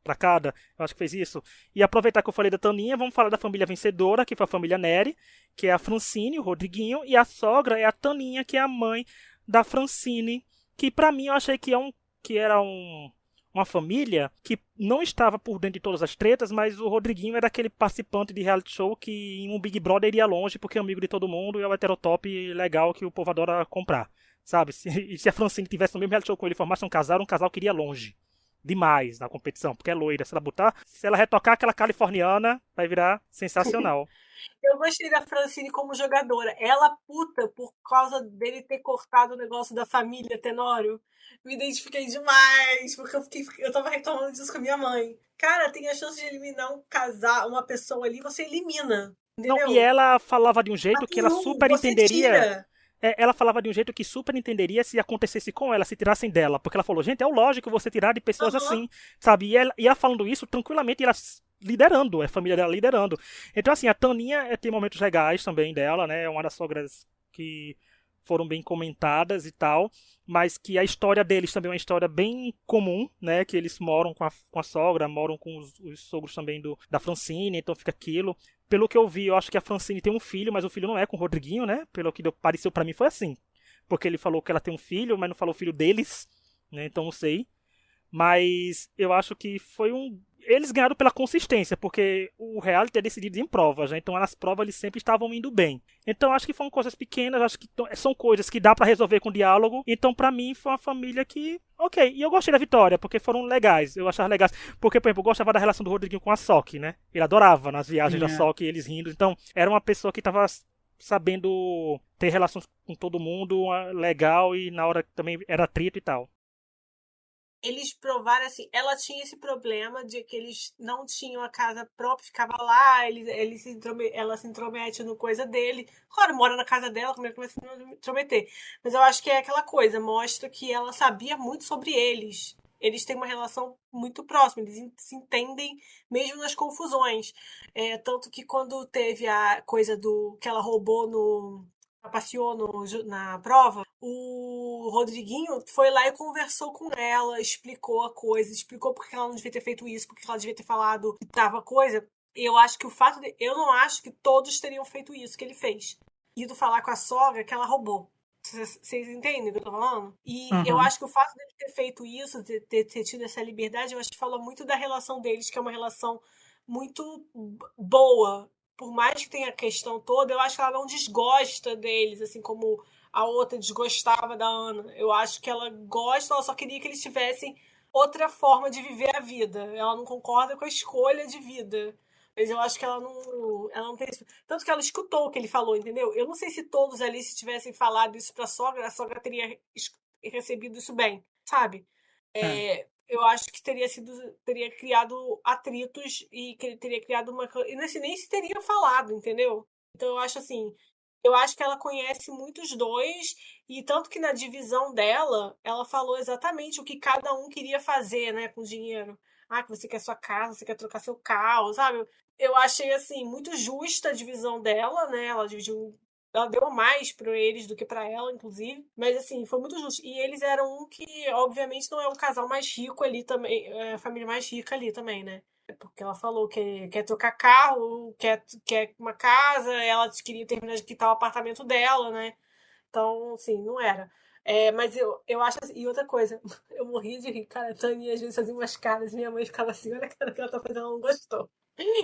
Pra cada, eu acho que fez isso. E aproveitar que eu falei da Taninha, vamos falar da família vencedora, que foi a família Neri, que é a Francine, o Rodriguinho, e a sogra é a Taninha, que é a mãe da Francine, que pra mim eu achei que era uma família que não estava por dentro de todas as tretas, mas o Rodriguinho era aquele participante de reality show que em um Big Brother iria longe porque é amigo de todo mundo e é o heterotop legal que o povo adora comprar, sabe? E se a Francine tivesse no mesmo reality show com ele, formasse um casal que iria longe demais na competição, porque é loira. Se ela retocar aquela californiana, vai virar sensacional. Eu gostei da Francine como jogadora. Ela puta por causa dele ter cortado o negócio da família Tenório. Me identifiquei demais, porque eu tava reclamando disso com a minha mãe. Cara, tem a chance de eliminar um casal, uma pessoa ali, você elimina. Não, e Entendeu? ela falava de um Tá jeito que ela tudo, super você entenderia. tira. Ela falava de um jeito que super entenderia se acontecesse com ela, se tirassem dela. Porque ela falou, gente, é o lógico você tirar de pessoas Aham. assim, sabe? E ela falando isso tranquilamente, e ela liderando, a família dela liderando. Então, assim, a Taninha tem momentos legais também dela, né? É uma das sogras que foram bem comentadas e tal, mas que a história deles também é uma história bem comum, né? Que eles moram com a sogra, moram com os sogros também da Francine, então fica aquilo. Pelo que eu vi, eu acho que a Francine tem um filho, mas o filho não é com o Rodriguinho, né? Pelo que pareceu pra mim foi assim. Porque ele falou que ela tem um filho, mas não falou o filho deles, né? Então não sei. Mas eu acho que foi um. Eles ganharam pela consistência, porque o reality é decidido em provas, né? Então nas provas eles sempre estavam indo bem. Então acho que foram coisas pequenas, acho que são coisas que dá pra resolver com diálogo. Então pra mim foi uma família que, ok. E eu gostei da vitória, porque foram legais. Eu achava legais. Porque, por exemplo, eu gostava da relação do Rodriguinho com a Sock, né? Ele adorava nas viagens da tinha. Sock, eles rindo. Então era uma pessoa que tava sabendo ter relações com todo mundo, legal, e na hora também era atrito e tal. Eles provaram assim, ela tinha esse problema de que eles não tinham a casa própria, ficava lá, ela se intromete no coisa dele. Claro, mora na casa dela, como é que vai se intrometer? Mas eu acho que é aquela coisa, mostra que ela sabia muito sobre eles. Eles têm uma relação muito próxima, eles se entendem mesmo nas confusões. Tanto que quando teve a coisa do que ela roubou no passeou na prova, o Rodriguinho foi lá e conversou com ela, explicou a coisa, explicou porque ela não devia ter feito isso, porque ela devia ter falado que tava coisa. Eu acho que o fato de. Eu não acho que todos teriam feito isso que ele fez. Ido falar com a sogra que ela roubou. Vocês entendem o que eu tô falando? E eu Aham. acho que o fato dele ter feito isso, ter tido essa liberdade, eu acho que fala muito da relação deles, que é uma relação muito boa. Por mais que tenha a questão toda, eu acho que ela não desgosta deles, assim como a outra desgostava da Ana. Eu acho que ela gosta, ela só queria que eles tivessem outra forma de viver a vida. Ela não concorda com a escolha de vida. Mas eu acho que ela não tem isso. Tanto que ela escutou o que ele falou, entendeu? Eu não sei se todos ali, se tivessem falado isso pra sogra, a sogra teria recebido isso bem, sabe? É. Eu acho que teria criado atritos e que teria criado uma. E não sei nem se teria falado, entendeu? Então eu acho assim, eu acho que ela conhece muito os dois, e tanto que na divisão dela, ela falou exatamente o que cada um queria fazer, né, com o dinheiro. Ah, que você quer sua casa, você quer trocar seu carro, sabe? Eu achei, assim, muito justa a divisão dela, né? Ela dividiu ela deu mais pra eles do que pra ela, inclusive. Mas, assim, foi muito justo. E eles eram um que, obviamente, não é o casal mais rico ali também, é a família mais rica ali também, né? Porque ela falou que quer trocar carro, quer uma casa, ela queria terminar de quitar o apartamento dela, né? Então, assim, não era. Mas eu acho assim, e outra coisa, eu morria de rir, cara. A Tânia às vezes fazia umas caras e minha mãe ficava assim, olha a cara que ela tá fazendo, ela não gostou.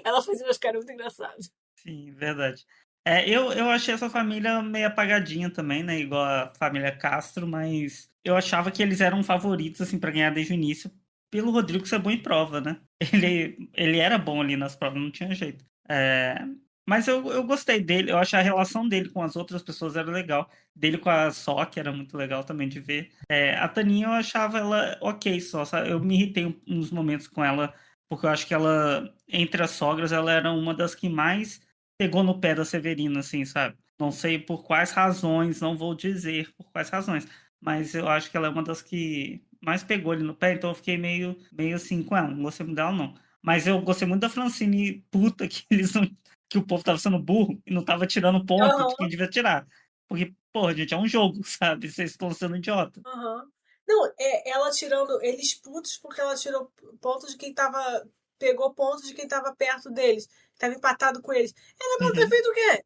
Ela fazia umas caras muito engraçadas. Sim, verdade. Eu achei essa família meio apagadinha também, né? Igual a família Castro, mas eu achava que eles eram favoritos, assim, pra ganhar desde o início, pelo Rodrigo ser bom em prova, né? Ele era bom ali nas provas, não tinha jeito. Mas eu gostei dele, eu acho a relação dele com as outras pessoas era legal. Dele com a Sok era muito legal também de ver. A Taninha eu achava ela ok só, sabe? Eu me irritei uns momentos com ela, porque eu acho que ela, entre as sogras, ela era uma das que mais pegou no pé da Severina, assim, sabe? Não sei por quais razões, não vou dizer por quais razões, mas eu acho que ela é uma das que mais pegou ali no pé, então eu fiquei meio assim com ela, não gostei muito dela, não. Mas eu gostei muito da Francine puta que eles não, que o povo tava sendo burro e não tava tirando ponto de quem Aham, devia tirar. Porque, porra, gente, é um jogo, sabe? Vocês estão sendo idiota. aham. Não, ela tirando eles putos porque ela tirou pontos de quem tava. Pegou pontos de quem tava perto deles, tava empatado com eles. Ela pode ter Uhum. feito o quê?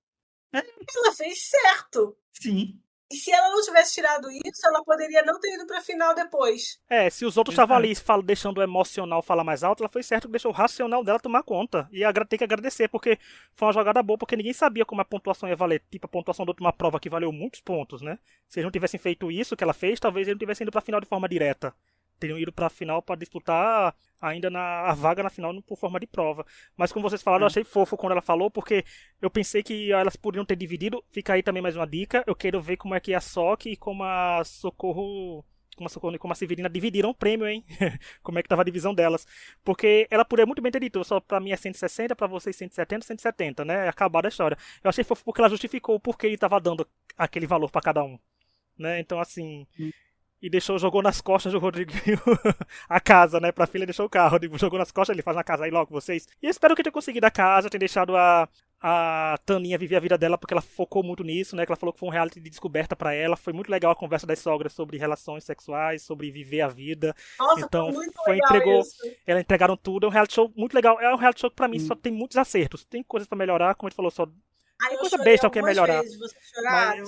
É, Ela fez certo. sim, E se ela não tivesse tirado isso, ela poderia não ter ido pra final depois. Se os outros pois estavam é. ali deixando o emocional falar mais alto, ela foi certo que deixou o racional dela tomar conta. E tem que agradecer, porque foi uma jogada boa, porque ninguém sabia como a pontuação ia valer. Tipo, a pontuação da última prova que valeu muitos pontos, né? Se eles não tivessem feito isso que ela fez, talvez eles não tivessem ido pra final de forma direta. Teriam ido pra final pra disputar ainda a vaga na final por forma de prova. Mas como vocês falaram, eu É. achei fofo quando ela falou, porque eu pensei que elas poderiam ter dividido. Fica aí também mais uma dica. Eu quero ver como é que a Sok e como a Socorro como a Severina dividiram o prêmio, hein? Como é que tava a divisão delas. Porque ela poderia muito bem ter dito, só pra mim é 160, pra vocês 170, 170, né? É acabada a história. Eu achei fofo porque ela justificou o porquê ele tava dando aquele valor pra cada um, né? Então, assim, e jogou nas costas do Rodrigo a casa, né? Pra filha deixou o carro. Jogou nas costas, ele faz na casa aí logo vocês. E eu espero que tenha conseguido a casa, tenha deixado a Taninha viver a vida dela, porque ela focou muito nisso, né? Que ela falou que foi um reality de descoberta pra ela. Foi muito legal a conversa das sogras sobre relações sexuais, sobre viver a vida. Nossa, foi Então, muito legal isso. elas entregaram tudo. É um reality show muito legal. É um reality show que pra mim só Sim. tem muitos acertos. Tem coisas pra melhorar, como a gente falou, só Aí tem eu coisa chorei besta que é algumas melhorar. vezes. Vocês choraram?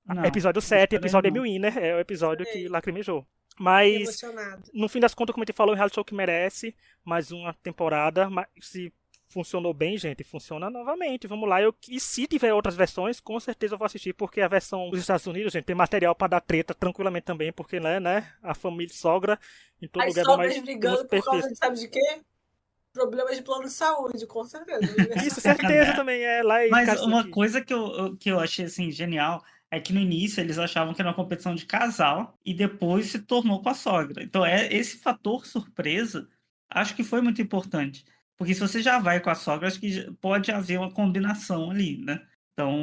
Mas Não, episódio não 7, esperei episódio não. Emil Winner, é o episódio que Chorei. lacrimejou. Fiquei Mas emocionada. no fim das contas, como a gente falou, é um reality show que merece mais uma temporada. Mas se funcionou bem, gente, funciona novamente. Vamos lá. E se tiver outras versões, com certeza eu vou assistir, porque a versão dos Estados Unidos, gente, tem material pra dar treta tranquilamente também, porque, né, a família sogra em todo As lugar do sogras mais do mundo brigando por causa perfeito. de sabe de quê? Problemas de plano de saúde, com certeza. Isso, certeza também é lá em Mas casa uma aqui. coisa que eu achei assim genial é que no início eles achavam que era uma competição de casal e depois se tornou com a sogra. Então esse fator surpresa, acho que foi muito importante, porque se você já vai com a sogra, acho que pode haver uma combinação ali, né? Então,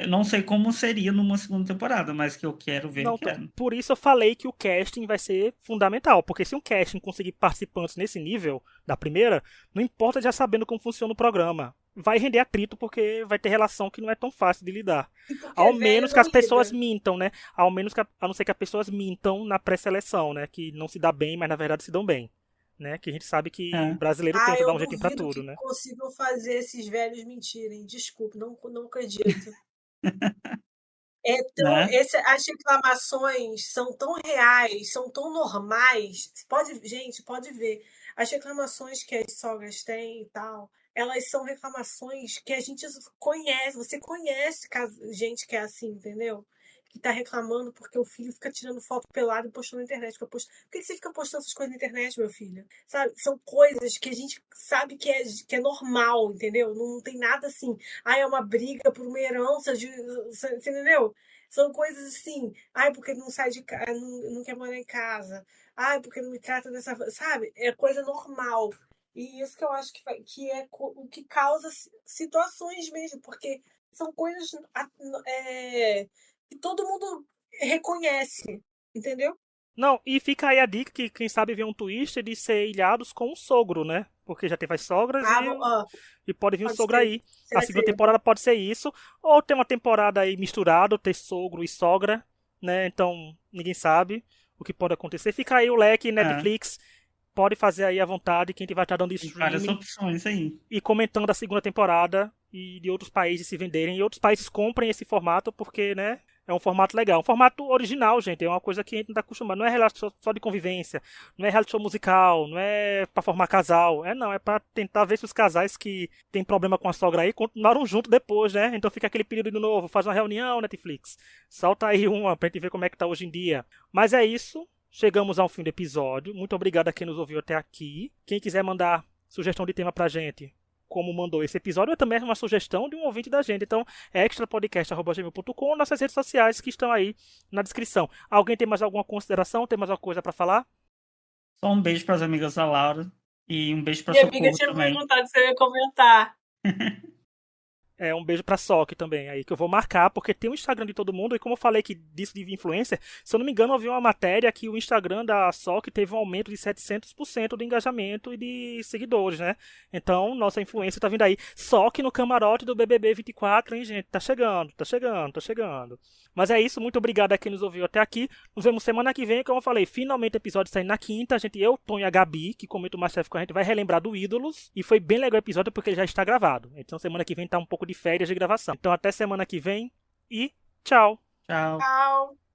não sei como seria numa segunda temporada, mas que eu quero ver, Não, quero. por isso eu falei que o casting vai ser fundamental, porque se um casting conseguir participantes nesse nível da primeira, não importa já sabendo como funciona o programa, vai render atrito porque vai ter relação que não é tão fácil de lidar. E porque Ao é velho menos que não as pessoas liga. mintam, né? Ao menos a não ser que as pessoas mintam na pré-seleção, né? Que não se dá bem, mas na verdade se dão bem, né? Que a gente sabe que É, brasileiro Ah, tenta dar eu um jeitinho pra duvido tudo, que né? consigam fazer esses velhos mentirem. Desculpe, não acredito. né? As reclamações são tão reais, são tão normais. Gente, pode ver. As reclamações que as sogras têm e tal, elas são reclamações que a gente conhece. Você conhece gente que é assim, entendeu? Que tá reclamando porque o filho fica tirando foto pelado e postando na internet. Por que você fica postando essas coisas na internet, meu filho? Sabe? São coisas que a gente sabe que é normal, entendeu? Não tem nada assim. Ah, é uma briga por uma herança de. Você entendeu? São coisas assim. Ai, porque não sai de casa, não quer morar em casa. Ai, porque não me trata dessa. Sabe? É coisa normal. E isso que eu acho que é o que causa situações mesmo, porque são coisas que todo mundo reconhece, entendeu? Não, e fica aí a dica que quem sabe vê um twist de ser ilhados com o sogro, né? Porque já teve as sogras e pode vir o Pode sogro ser. aí. A segunda temporada pode ser isso. Ou ter uma temporada aí misturada, ou ter sogro e sogra, né? Então, ninguém sabe o que pode acontecer. Fica aí o leque, Netflix. Pode fazer aí à vontade, quem vai estar dando Tem várias streaming opções aí. e comentando a segunda temporada e de outros países se venderem. E outros países comprem esse formato porque, né? É um formato legal. Um formato original, gente. É uma coisa que a gente não tá acostumado. Não é reality show só de convivência. Não é reality show musical. Não é pra formar casal. Não. É pra tentar ver se os casais que têm problema com a sogra aí continuaram juntos depois, né? Então fica aquele período de novo. Faz uma reunião, Netflix. Solta aí uma pra gente ver como é que tá hoje em dia. Mas é isso. Chegamos ao fim do episódio. Muito obrigado a quem nos ouviu até aqui. Quem quiser mandar sugestão de tema pra gente, como mandou esse episódio, é também uma sugestão de um ouvinte da gente. Então, é extrapodcast.gmail.com, nossas redes sociais que estão aí na descrição. Alguém tem mais alguma consideração? Tem mais alguma coisa pra falar? Só um beijo para as amigas da Laura e um beijo para Minha amiga Socorro tinha também. perguntado se eu ia comentar. Um beijo pra Sok também, aí que eu vou marcar, porque tem o Instagram de todo mundo, e como eu falei que disso de influencer, se eu não me engano, eu vi uma matéria que o Instagram da Sok teve um aumento de 700% de engajamento e de seguidores, né? Então, nossa influência tá vindo aí. Sok no camarote do BBB 24, hein, gente? Tá chegando, tá chegando, tá chegando. Mas é isso, muito obrigado a quem nos ouviu até aqui. Nos vemos semana que vem, como eu falei, finalmente o episódio saindo na quinta. Eu, Tom e a Gabi, que comenta o Masterchef com a gente, vai relembrar do Ídolos. E foi bem legal o episódio porque ele já está gravado. Então semana que vem tá um pouco de férias de gravação. Então até semana que vem e tchau! Tchau. Tchau.